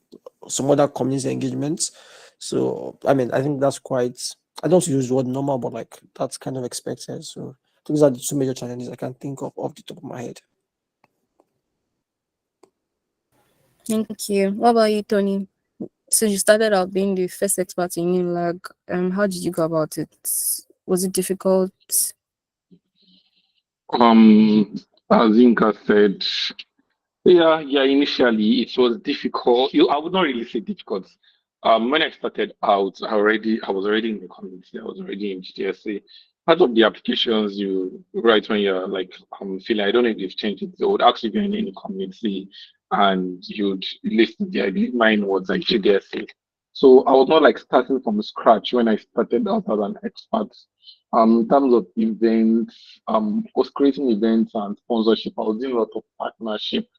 some other community engagements. So I mean, I think that's quite. I don't use the word normal, but like that's kind of expected. So those are the two major challenges I can think of off the top of my head. Thank you. What about you, Tony? So you started out being the first expert in UNILAG. How did you go about it? Was it difficult? As Inka said, yeah. Initially, it was difficult. I would not really say difficult. When I started out, I was already in the community. I was already in GTSA. Part of the applications you write when you're like feeling, I don't know if they've changed it. They would ask if you're in any community, and you'd list there. I believe mine was like GDSA. So I was not like starting from scratch when I started out as an expert. In terms of events, was creating events and sponsorship. I was doing a lot of partnership.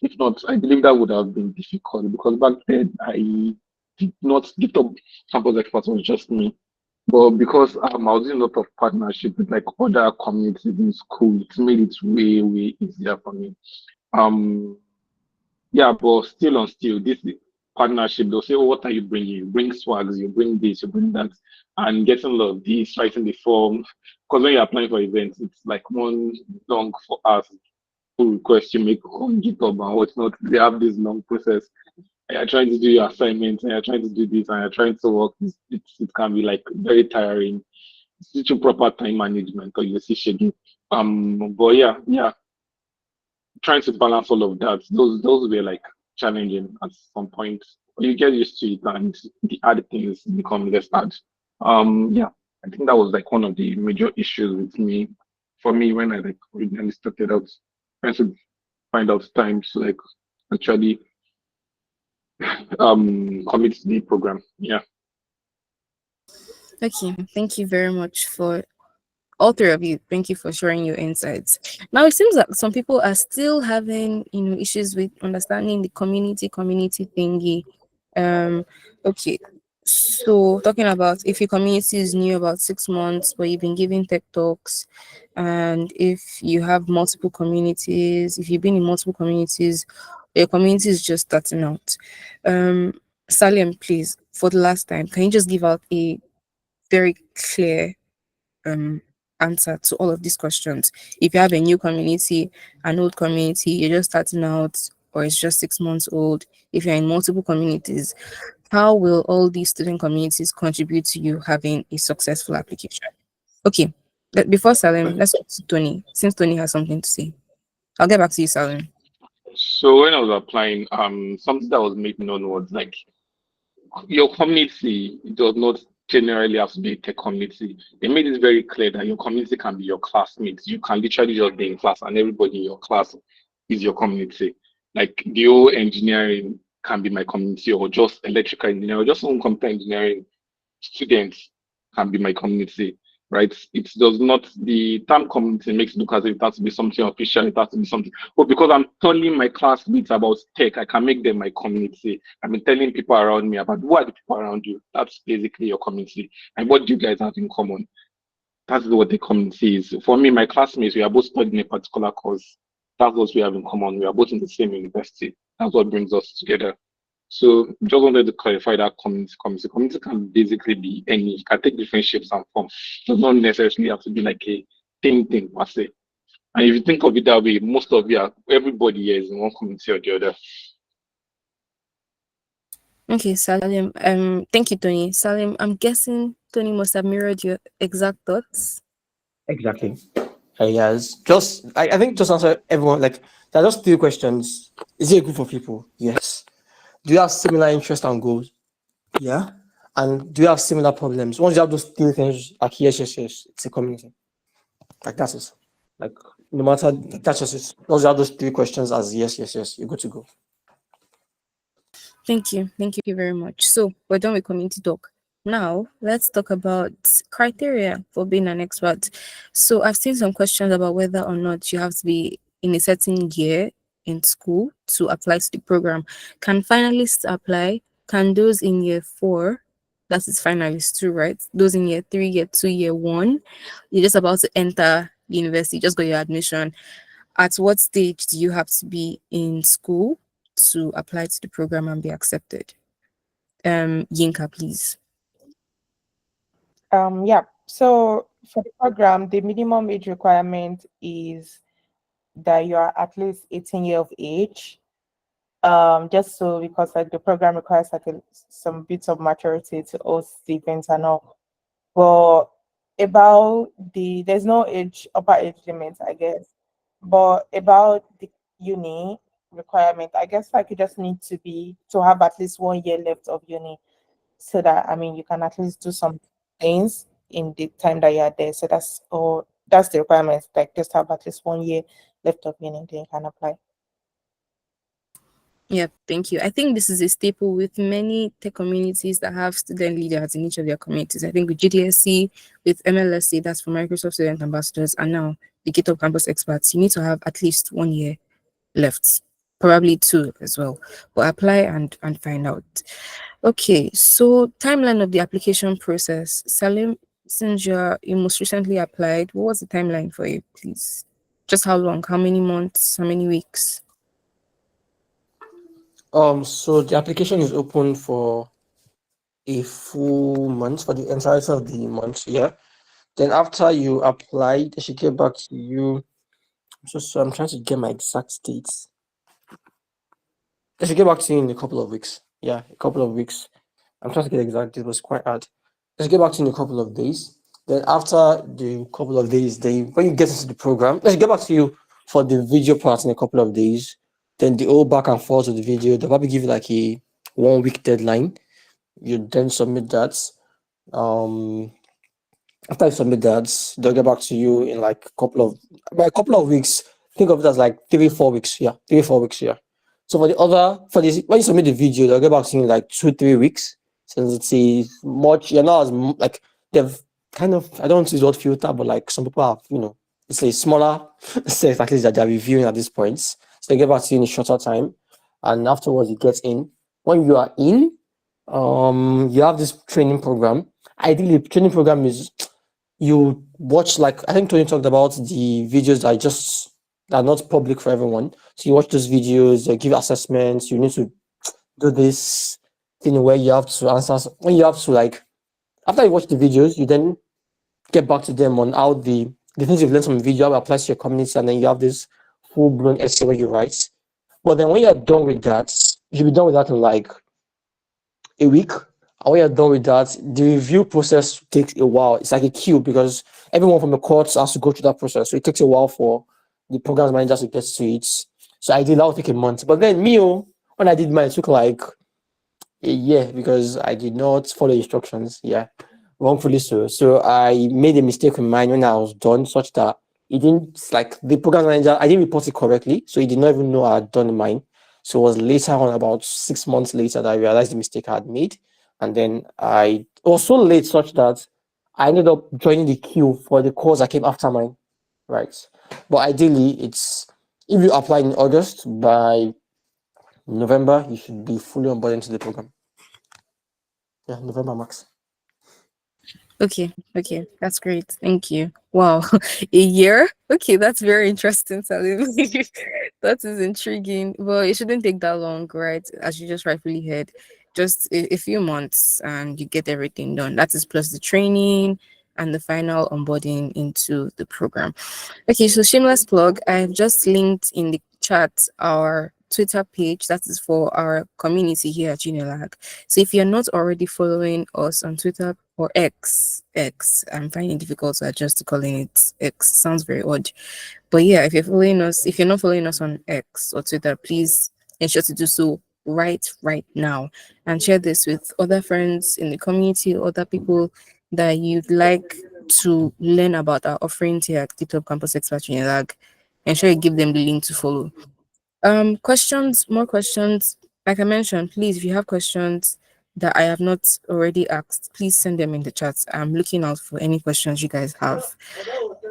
If not, I believe that would have been difficult because back then I did not GitHub campus experts was just me. But because I was doing a lot of partnership with like other communities in school, it made it way easier for me. Um, yeah, but still on still, this partnership, they'll say, oh, what are you bringing? You bring swags, you bring this, you bring that, and getting a lot of this, writing the form. Because when you're applying for events, it's like one long for us pull request you make on GitHub and whatnot. They have this long process. you're trying to do your assignments and you're trying to do this and you're trying to work. It can be like very tiring. It's proper time management or you see schedule. But yeah, trying to balance all of that. Those were like challenging at some point. You get used to it, and the other things become less hard. Yeah, I think that was like one of the major issues with me for me when I like originally started out trying to find out time to like actually commit to the program. Yeah. Okay, thank you very much for all three of you. Thank you for sharing your insights. Now it seems like some people are still having, issues with understanding the community thingy. Um, okay. So talking about if your community is new about 6 months, but you've been giving tech talks, and if you have multiple communities, if you've been in multiple communities, your community is just starting out. Um, Salim, please, for the last time, can you just give out a very clear um answer to all of these questions? If you have a new community, an old community, you're just starting out, or it's just 6 months old, if you're in multiple communities, how will all these student communities contribute to you having a successful application? Okay, before Salim, let's go to Tony, since Tony has something to say. I'll get back to you, Salim. So when I was applying, something that was made known was like your community does not generally have to be a tech community. They made it very clear that your community can be your classmates. You can literally just be in class and everybody in your class is your community. Like the whole engineering can be my community or just electrical engineering or just some computer engineering students can be my community, right? It does not, the term community makes it look as if it has to be something official, it has to be something. But because I'm telling my classmates about tech, I can make them my community. I've been telling people around me about who are the people around you. That's basically your community. And what do you guys have in common? That's what the community is. For me, my classmates, we are both studying a particular course. That's what we have in common. We are both in the same university. That's what brings us together. So just wanted to clarify that community. Community can basically be any, it can take different shapes and forms. It does not necessarily have to be like a thing per se. And if you think of it that way, most of you are, everybody here is in one community or the other. Okay, Salim. Thank you, Tony. Salim, I'm guessing Tony must have mirrored your exact thoughts. Exactly. Yes. I think just answer everyone. Like there are just three questions. Is it a group of people? Yes. Do you have similar interests and goals? Yeah. And do you have similar problems? Once you have those three things, like yes, it's a community. Like that's it. Like no matter that's just it. Once you have those three questions as yes, you're good to go. Thank you. Thank you very much. So we're done with community talk. Now let's talk about criteria for being an expert. So I've seen some questions about whether or not you have to be in a certain year in school to apply to the program. Can finalists apply? Can those in year 4, that is finalists too, right? Those in year 3, year 2, year 1, you're just about to enter university, just got your admission. At what stage do you have to be in school to apply to the program and be accepted? Yinka, please. Yeah. So for the program, the minimum age requirement is that you are at least 18 years of age. Just so because like the program requires like some bits of maturity to host the events and all. But about there's no upper age limit, I guess. But about the uni requirement, I guess like you just need to have at least 1 year left of uni, so that I mean you can at least do some things in the time that you are there. So that's the requirement. Like just have at least 1 year left of uni, then you can apply. Yeah, thank you. I think this is a staple with many tech communities that have student leaders in each of their communities. I think with GDSC, with MLSC, that's for Microsoft Student Ambassadors, and now the GitHub Campus Experts, you need to have at least 1 year left, probably 2 as well. But apply and find out. Okay, so timeline of the application process. Salim, since you most recently applied, what was the timeline for you, please? Just how long? How many months? How many weeks? So the application is open for a full month for the entirety of the month. Yeah. Then after you apply, they should get back to you. So I'm trying to get my exact dates. I should get back to you in a couple of weeks. Yeah, a couple of weeks. I'm trying to get exact. It was quite hard. Let's get back to you in a couple of days. Then after the couple of days, then when you get into the program, let's get back to you for the video part in a couple of days. Then the whole back and forth of the video, they'll probably give you like a 1 week deadline. You then submit that. Um, After you submit that, they'll get back to you in like a couple of by a couple of weeks. Think of it as like 3 4 weeks. Yeah, 3 4 weeks. Yeah. So for this when you submit the video, they'll get back to you in like 2 3 weeks. Since it's a much you're not as like they've kind of I don't want to use the word filter, but like some people have it's a smaller set at least that they're reviewing at this point. So they get back to you in a shorter time, and afterwards you get in. When you are in, you have this training program. Ideally, the training program is you watch like I think Tony talked about the videos that just are not public for everyone. So you watch those videos, they give assessments. You need to do this thing where you have to answer when you have to like after you watch the videos, you then get back to them on how the things you've learned from the video how it applies to your community, and then you have this full blown essay where you write. But then when you're done with that, you should be done with that in like a week. And when you're done with that, the review process takes a while. It's like a queue because everyone from the courts has to go through that process. So it takes a while for the program managers to get to it. So I did that would take a month. But then when I did mine, it took like a year because I did not follow instructions. Yeah, wrongfully so. So I made a mistake in mine when I was done, such that it didn't like the program manager. I didn't report it correctly, so he did not even know I had done mine. So it was later on, about 6 months later, that I realized the mistake I had made, and then I was so late, such that I ended up joining the queue for the course that came after mine. Right, but ideally, it's if you apply in August by November, you should be fully onboarded into the program. Yeah, November max. Okay, that's great. Thank you. Wow, a year? Okay, that's very interesting, Salim. That is intriguing. Well, it shouldn't take that long, right? As you just rightfully heard, just a few months and you get everything done. That is plus the training and the final onboarding into the program. Okay, so shameless plug. I've just linked in the chat our Twitter page that is for our community here at Unilag. So if you're not already following us on Twitter or X, I'm finding it difficult to adjust to calling it X. Sounds very odd. But yeah, if you're not following us on X or Twitter, please ensure to do so right now and share this with other friends in the community, other people that you'd like to learn about our offerings here at GitHub Campus Expert Unilag. Ensure you give them the link to follow. Questions, more questions. Like I mentioned, please, if you have questions that I have not already asked, please send them in the chat. I'm looking out for any questions you guys have.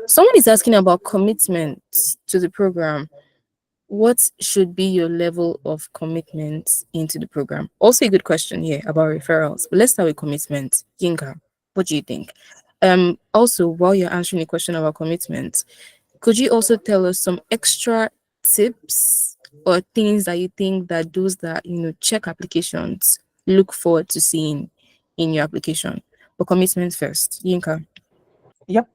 Someone is asking about commitment to the program. What should be your level of commitment into the program? Also, a good question here about referrals. But let's start with commitment. Yinka, what do you think? Also, while you're answering the question about commitment, could you also tell us some extra tips or things that you think that those that check applications look forward to seeing in your application? But commitment first, Yinka. Yep.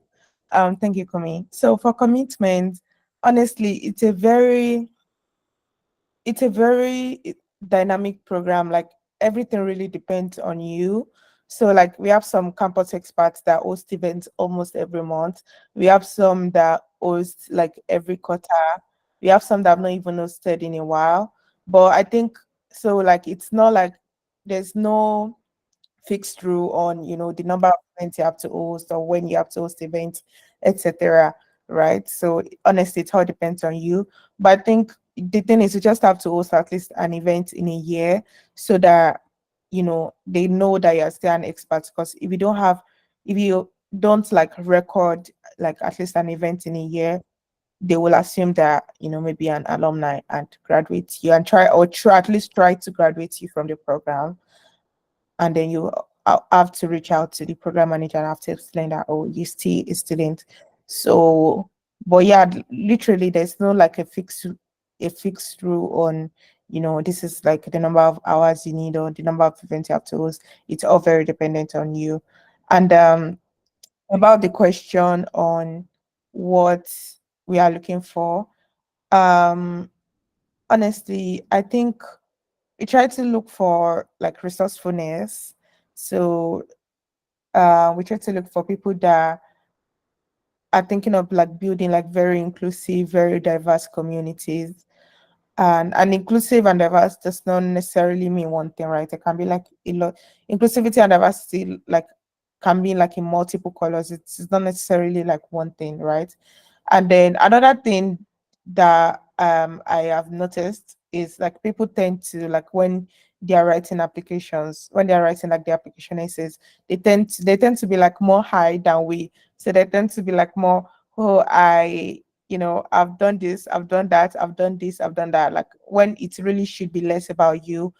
Thank you, Kumi. So for commitment, honestly, it's a very dynamic program. Like everything really depends on you. So like we have some campus experts that host events almost every month. We have some that host like every quarter. We have some that have not even hosted in a while. But I think so like it's not like there's no fixed rule on the number of events you have to host or when you have to host events, etc. Right? So honestly, it all depends on you. But I think the thing is, you just have to host at least an event in a year so that they know that you're still an expert. Because if you don't like record like at least an event in a year, they will assume that maybe an alumni and graduate you and try at least try to graduate you from the program, and then you have to reach out to the program manager and have to explain that, oh, you still a student. So but yeah, literally there's no like a fixed rule on this is like the number of hours you need or the number of events you have to host. It's all very dependent on you. And about the question on what we are looking for, um honestly, I think we try to look for like resourcefulness. So we try to look for people that are thinking of like building like very inclusive, very diverse communities. And inclusive and diverse does not necessarily mean one thing, right? It can be like a lot. Inclusivity and diversity like can be like in multiple colors. It's not necessarily like one thing, right? And then another thing that I have noticed is like people tend to like when they are writing applications, when they are writing like the application essays, they tend to be like more high than we. So they tend to be like more, oh, I've done this, I've done that, I've done this, I've done that. Like when it really should be less about you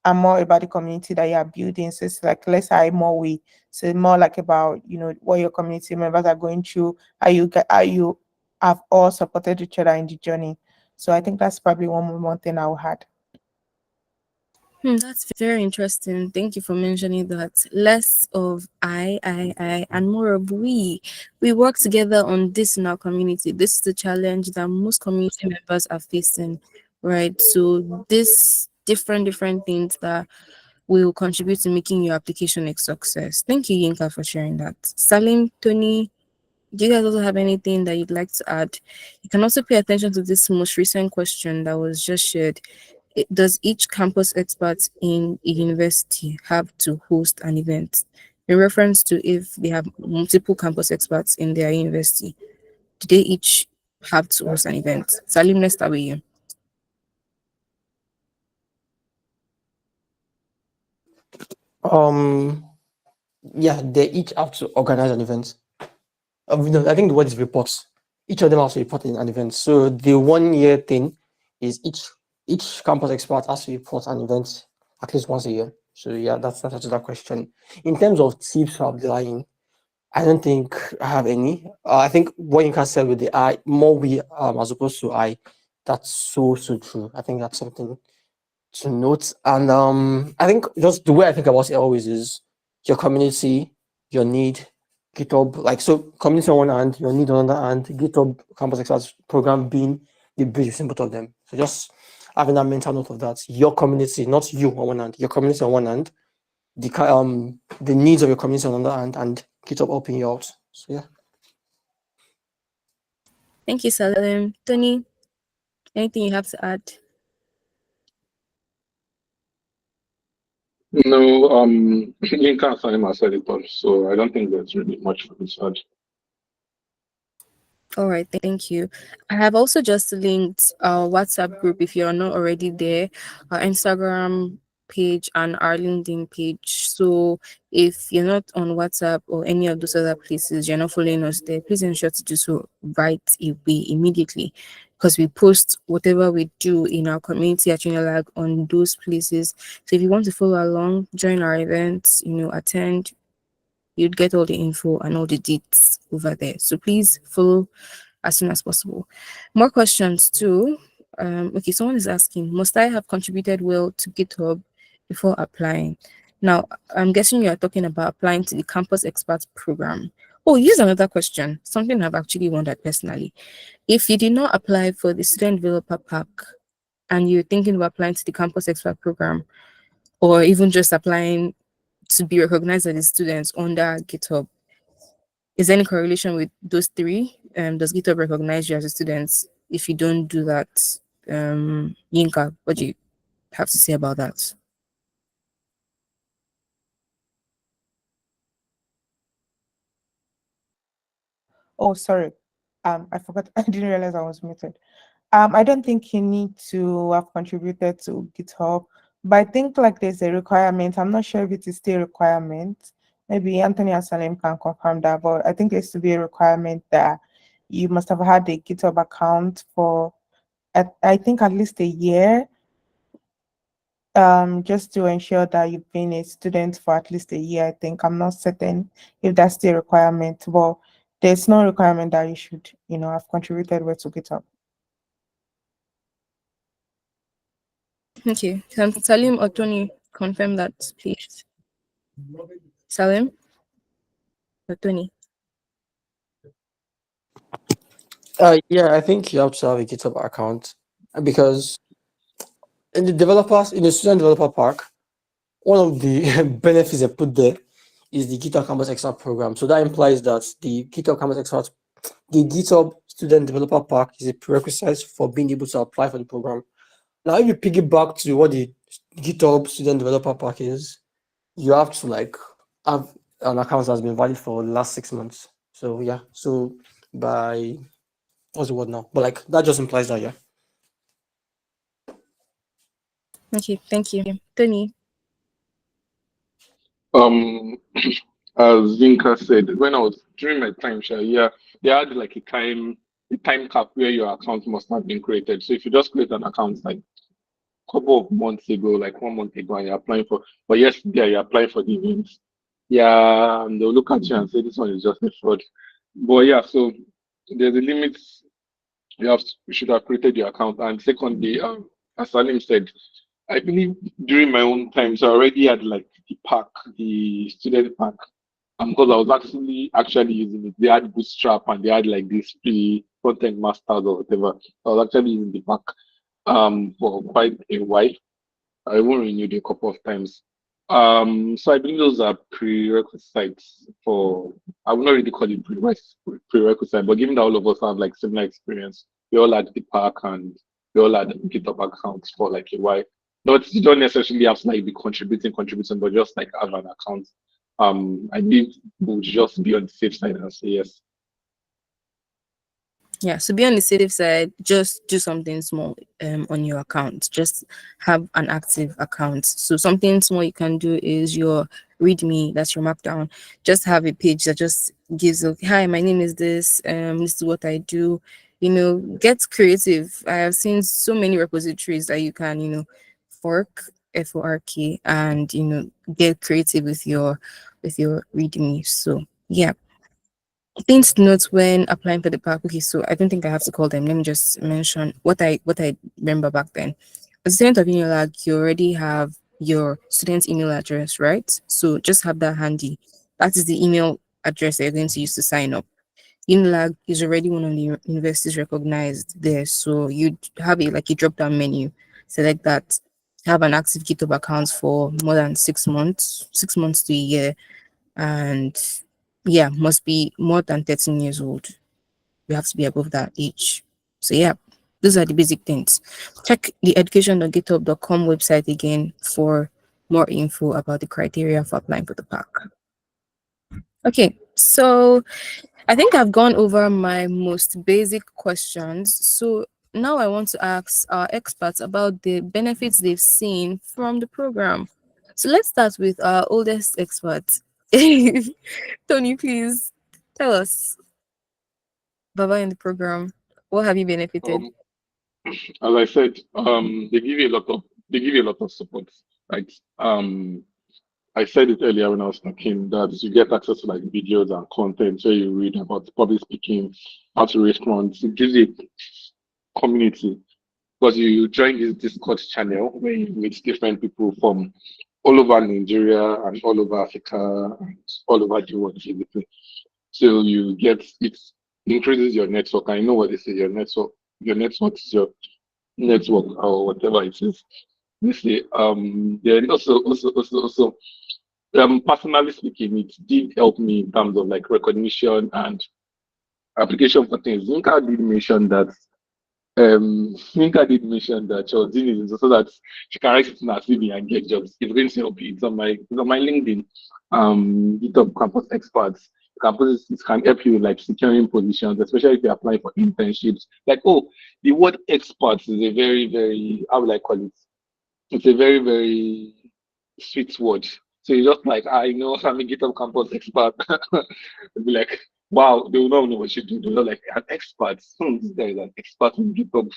and more about the community that you are building. So it's like less I, more we. So more like about, what your community members are going through, how you have all supported each other in the journey. So I think that's probably one thing I will add. That's very interesting. Thank you for mentioning that. Less of I, and more of we. We work together on this in our community. This is the challenge that most community members are facing, right? So this different things that will contribute to making your application a success. Thank you, Yinka, for sharing that. Salim, Tony, do you guys also have anything that you'd like to add? You can also pay attention to this most recent question that was just shared. Does each campus expert in a university have to host an event? In reference to if they have multiple campus experts in their university, do they each have to host an event? Salim, let's start with you. Um, yeah, they each have to organize an event. No, I think the word is reports. Each of them has to report in an event. So the 1 year thing is each campus expert has to report an event at least once a year. So yeah, that's answer to that question. In terms of tips for applying, I don't think I have any. I think what you can say with the I, more we as opposed to I, that's so true. I think that's something to note. And I think just the way I think about it always is your community, your need, GitHub. Like so, community on one hand, your need on the other hand, GitHub Campus Experts program being the bridge between both of them. So just having that mental note of that, your community, not you on one hand, your community on one hand, the needs of your community on the other hand, and GitHub helping you out. So yeah. Thank you, Salim. Tony, anything you have to add? No, Yinka Salima said it all, so I don't think there's really much for this add. All right, thank you. I have also just linked our WhatsApp group if you're not already there, our Instagram page and our LinkedIn page. So if you're not on WhatsApp or any of those other places, you're not following us there, please ensure to do so right away immediately. Because we post whatever we do in our community at Unilag on those places. So if you want to follow along, join our events, attend, you'd get all the info and all the deets over there. So please follow as soon as possible. More questions too. Okay, someone is asking, must I have contributed well to GitHub before applying? Now, I'm guessing you are talking about applying to the Campus Experts program. Oh, here's another question. Something I've actually wondered personally. If you did not apply for the Student Developer Pack and you're thinking of applying to the Campus Expert program, or even just applying to be recognized as a student under GitHub, is there any correlation with those three? Does GitHub recognize you as a student if you don't do that? Yinka, what do you have to say about that? Oh, sorry. I forgot. I didn't realize I was muted. I don't think you need to have contributed to GitHub, but I think like there's a requirement. I'm not sure if it is still a requirement. Maybe Anthony and Salim can confirm that, but I think there used to be a requirement that you must have had a GitHub account for, I think at least a year, just to ensure that you've been a student for at least a year. I think I'm not certain if that's the requirement, but there's no requirement that you should, have contributed well to GitHub. Okay, can Salim or Tony confirm that, please? Salim or Tony? Yeah, I think you have to have a GitHub account because in the developers, in the student developer park, one of the benefits I put there is the GitHub Campus Expert program. So that implies that the GitHub Student Developer Park is a prerequisite for being able to apply for the program. Now, if you piggyback to what the GitHub Student Developer Park is, you have to like have an account that's been valid for the last 6 months. So yeah, so by what's the word now? But like that just implies that, yeah. Okay, thank you. Tony. Um, as Zinka said, when I was during my time share, yeah, they had like a time cap where your account must have been created. So if you just create an account like a couple of months ago, like 1 month ago, and you're applying for, but yesterday you're applying for the events, yeah, and they'll look at you and say this one is just a fraud. But yeah, so there's a limit. You should have created your account. And secondly, as Salim said, I believe during my own times I already had like the pack, the student pack, because I was actually using it. They had Bootstrap and they had like this free content masters or whatever. I was actually using the pack for quite a while. I even renewed a couple of times. So I believe those are prerequisites for, I would not really call it prerequisite, but given that all of us have like similar experience, we all had the pack and we all had GitHub accounts for like a while. Not you don't necessarily have to like be contributing, but just like have an account. I think we'll just be on the safe side and say yes. Yeah, so be on the safe side, just do something small on your account. Just have an active account. So something small you can do is your README, that's your markdown. Just have a page that just gives hi, my name is this is what I do. Get creative. I have seen so many repositories that you can, fork FORK and get creative with your README. So yeah. Things to note when applying for the park. Okay, so I don't think I have to call them. Let me just mention what I remember back then. As a student of Unilag, you already have your student's email address, right? So just have that handy. That is the email address that you're going to use to sign up. Unilag is already one of the universities recognized there. So you have a drop down menu. Select that. Have an active GitHub account for more than 6 months, 6 months to a year, and yeah, must be more than 13 years old. You have to be above that age. So yeah, those are the basic things. Check the education.github.com website again for more info about the criteria for applying for the pack. Okay, so I think I've gone over my most basic questions. So now I want to ask our experts about the benefits they've seen from the program. So let's start with our oldest expert. Tony, please tell us, Baba, in the program, what have you benefited? Um, as I said, they give you a lot of support, right? I said it earlier when I was talking that you get access to like videos and content where you read about public speaking, how to respond. It gives you a community because you join this Discord channel where you meet different people from all over Nigeria and all over Africa and all over the world, basically. So you get it increases your network. I know what they say, your network is your network or whatever it is. They say then also personally speaking, it did help me in terms of like recognition and application for things. Yinka did mention that she was doing it so that she can write it in her CV and get jobs. It's going to help you. It's on my LinkedIn. GitHub Campus Experts. It can help you like securing positions, especially if you're applying for internships. Like, oh, the word experts is a very, very, how will I call it? It's a very, very sweet word. So you're just like, I know I'm a GitHub Campus expert. It'd be like, wow, they will not know what you do. They're like, an expert. This guy is an expert in GitHub.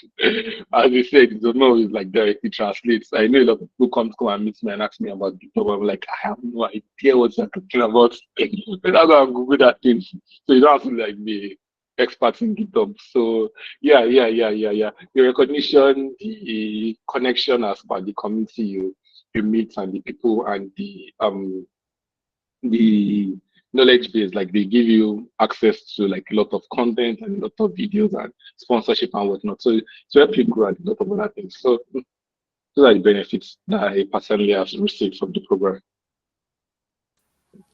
As they said, they don't know it's like directly translates. I know a lot of people come and meet me and ask me about GitHub. I'm like, I have no idea what you're talking about. But that's why I'm Google that thing. So you don't have to like be experts in GitHub. So yeah. The recognition, the connection as per the community you meet and the people and the knowledge base, like they give you access to like a lot of content and a lot of videos and sponsorship and whatnot. So help you grow and a lot of other things. So Those are the benefits that I personally have received from the program.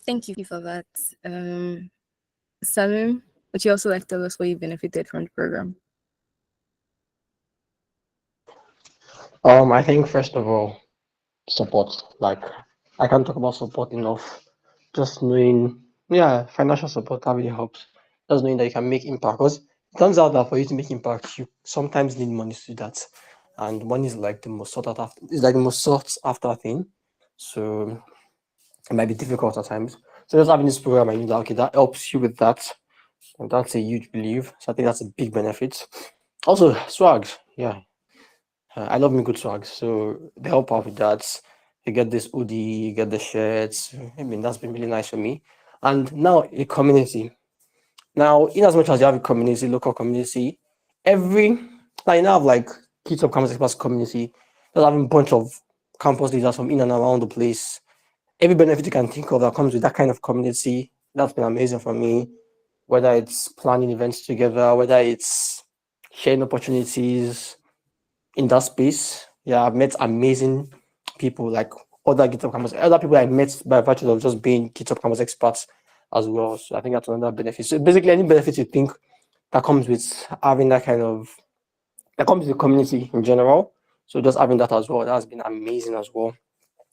Thank you for that. Salim, would you also like to tell us what you benefited from the program? I think first of all, support. Like I can't talk about support enough. Just knowing, yeah, financial support that really helps. Just knowing that you can make impact. Because it turns out that for you to make impact, you sometimes need money to do that. And money is like the most sought after, it's like the most sought after thing. So it might be difficult at times. So just having this program, I know that okay, that helps you with that. And that's a huge belief. So I think that's a big benefit. Also, swags. Yeah. I love me good swags. So they help out with that. You get this hoodie, you get the shirts. I mean, that's been really nice for me. And now a community. Now, in as much as you have a community, local community, every like you now have like GitHub Campus Express community, just having a bunch of campus leaders from in and around the place. Every benefit you can think of that comes with that kind of community, that's been amazing for me. Whether it's planning events together, whether it's sharing opportunities in that space. Yeah, I've met amazing people like other GitHub Campus, other people I met by virtue of just being GitHub Campus experts as well. So I think that's another benefit. So basically, any benefit you think that comes with having that kind of that comes with the community in general. So just having that as well, that's been amazing as well.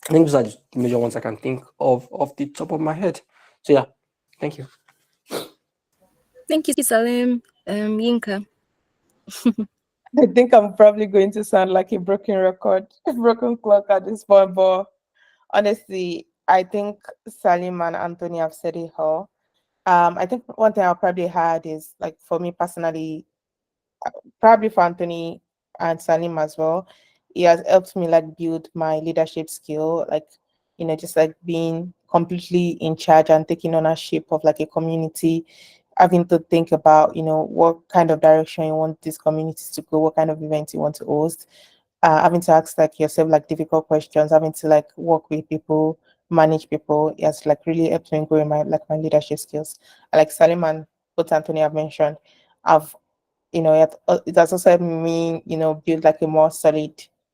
I think those are the major ones I can think of off the top of my head. So yeah, thank you. Thank you, Salim. Yinka. I think I'm probably going to sound like a broken record, a broken clock at this point, but honestly, I think Salim and Anthony have said it all. I think one thing I'll probably add is like for me personally, probably for Anthony and Salim as well, it has helped me like build my leadership skill, like just like being completely in charge and taking ownership of like a community, having to think about what kind of direction you want these communities to go, what kind of events you want to host, having to ask like yourself like difficult questions, having to like work with people, manage people. It has like really helped me grow in my leadership skills. Like Salim and both Anthony have mentioned, I've it has also helped me, build like a more solid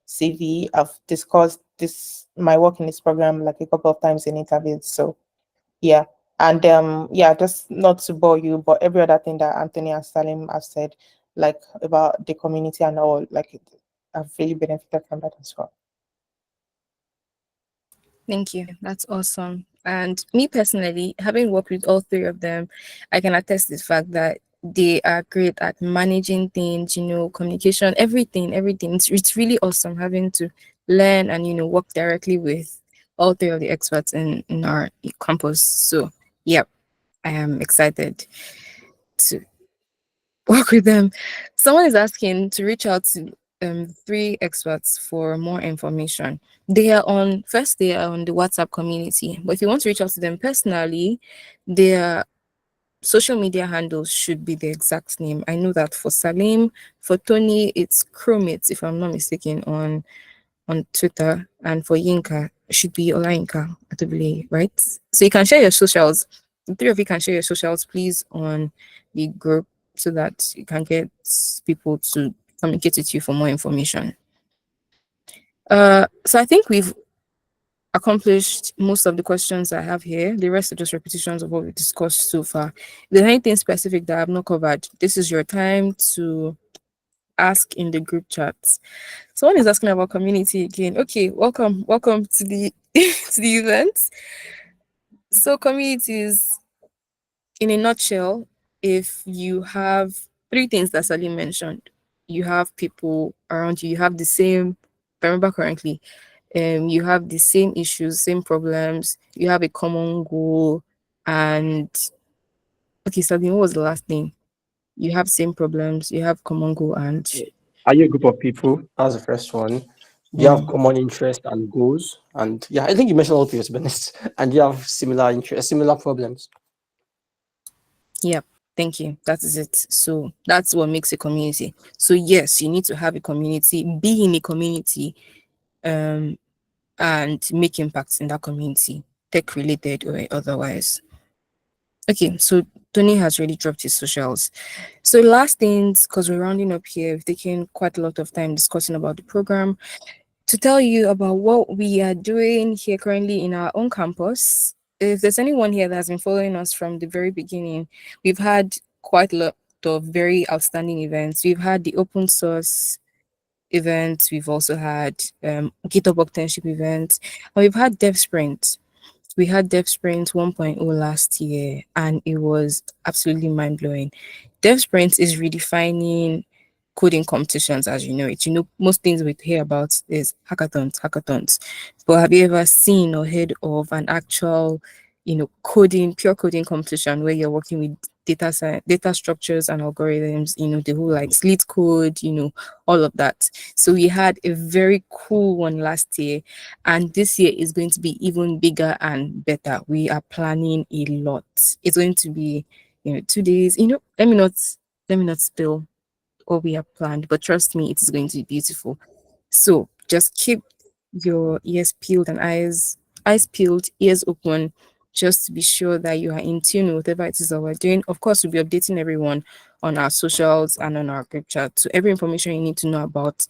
CV. I've discussed this my work in this program like a couple of times in interviews. So yeah. And yeah, just not to bore you, but every other thing that Anthony and Salim have said, like about the community and all, like I've really benefited from that as well. Thank you. That's awesome. And me personally, having worked with all three of them, I can attest to the fact that they are great at managing things, communication, everything. It's really awesome having to learn and, work directly with all three of the experts in our campus. So, yep, I am excited to work with them. Someone is asking to reach out to three experts for more information. They are on the WhatsApp community. But if you want to reach out to them personally, their social media handles should be the exact name. I know that for Salim, for Tony, it's Chromate, if I'm not mistaken, on Twitter, and for Yinka, it should be Olayinka, I believe, right? So you can share your socials. The three of you can share your socials, please, on the group so that you can get people to communicate with you for more information. So I think we've accomplished most of the questions I have here. The rest are just repetitions of what we discussed so far. If there's anything specific that I've not covered, this is your time to ask in the group chats. Someone is asking about community again. Okay, welcome to the to the event. So communities, in a nutshell, if you have three things that Sally mentioned, you have people around you, you have the same, if I remember correctly, you have the same issues, same problems, you have a common goal, and okay, Sally, what was the last thing? You have same problems, you have common goal, and Are you a group of people? That's the first one. You have common interest and goals, and yeah, I think you mentioned all three, to be honest. And you have similar interests, similar problems. yep. Thank you. That is it. So that's what makes a community. So yes, you need to have a community, be in a community, um, and make impacts in that community, tech related or otherwise. Okay, so Tony has really dropped his socials. So last things, because we're rounding up here, we've taken quite a lot of time discussing about the program. to tell you about what we are doing here currently in our own campus. If there's anyone here that has been following us from the very beginning, we've had quite a lot of very outstanding events. We've had the open source events, we've also had GitHub Octanship events, and we've had Dev Sprint. We had Dev Sprint 1.0 last year, and it was absolutely mind blowing. Dev Sprint is redefining coding competitions as you know it. You know, most things we hear about is hackathons. But have you ever seen or heard of an actual, pure coding competition where you're working with data science, data structures and algorithms, the whole like slit code, all of that. So we had a very cool one last year, and this year is going to be even bigger and better. We are planning a lot. It's going to be, 2 days. Let me not spill what we have planned, but trust me, it is going to be beautiful. So just keep your ears peeled and eyes peeled, ears open, just to be sure that you are in tune with whatever it is that we're doing. Of course, we'll be updating everyone on our socials and on our group chat. So every information you need to know about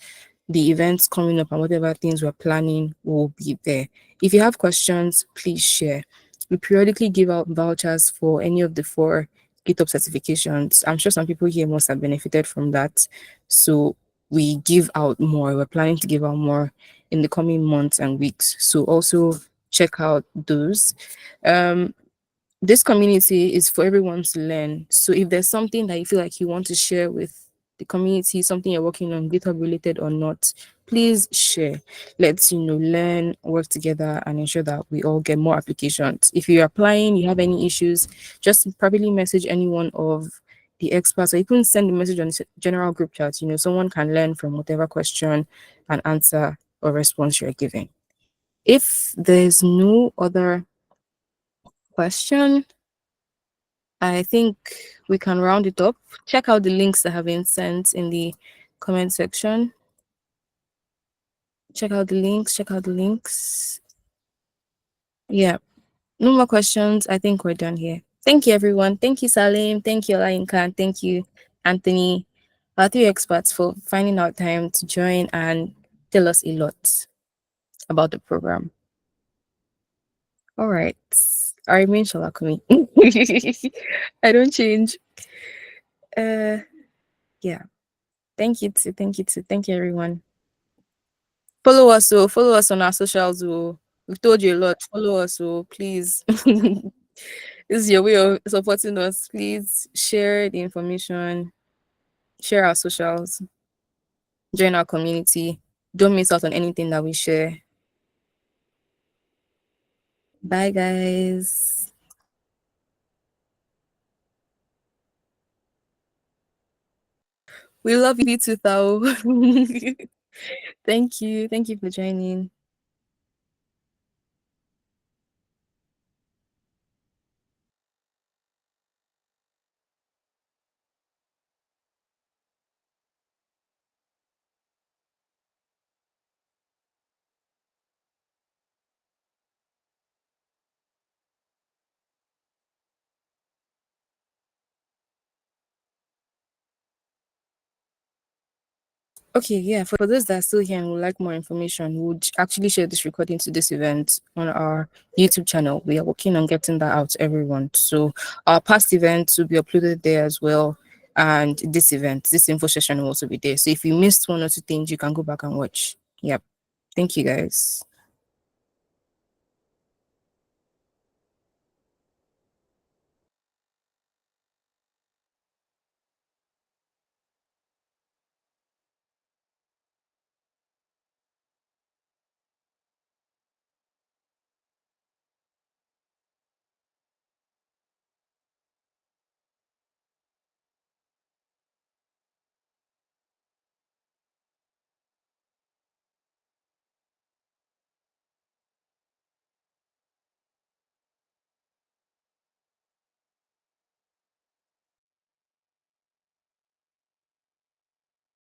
the events coming up and whatever things we're planning will be there. If you have questions, please share. We periodically give out vouchers for any of the four GitHub certifications. I'm sure some people here must have benefited from that. So we give out more. We're planning to give out more in the coming months and weeks. So also check out those. Um, this community is for everyone to learn. So if there's something that you feel like you want to share with the community, something you're working on, GitHub related or not, please share. Let's learn, work together, and ensure that we all get more applications. If you're applying, you have any issues, just probably message any one of the experts, or you can send a message on the general group chat. Someone can learn from whatever question and answer or response you're giving. If there's no other question, I think we can round it up. Check out the links that have been sent in the comment section. Check out the links. Check out the links. Yeah, no more questions. I think we're done here. Thank you, everyone. Thank you, Salim. Thank you, Olainka. Thank you, Anthony, our three experts, for finding out time to join and tell us a lot about the program. All right. I remain Shalakumi. I don't change. Uh, yeah. Thank you too. Thank you too. Thank you, everyone. Follow us on our socials. Oh. We've told you a lot. Follow us, please. This is your way of supporting us. Please share the information, share our socials, join our community. Don't miss out on anything that we share. Bye, guys. We love you too, Thao. Thank you. Thank you for joining. Okay, yeah, for those that are still here and would like more information, we'll actually share this recording to this event on our YouTube channel. We are working on getting that out to everyone. So our past events will be uploaded there as well. And this event, this info session will also be there. So if you missed one or two things, you can go back and watch. Yep. Thank you, guys.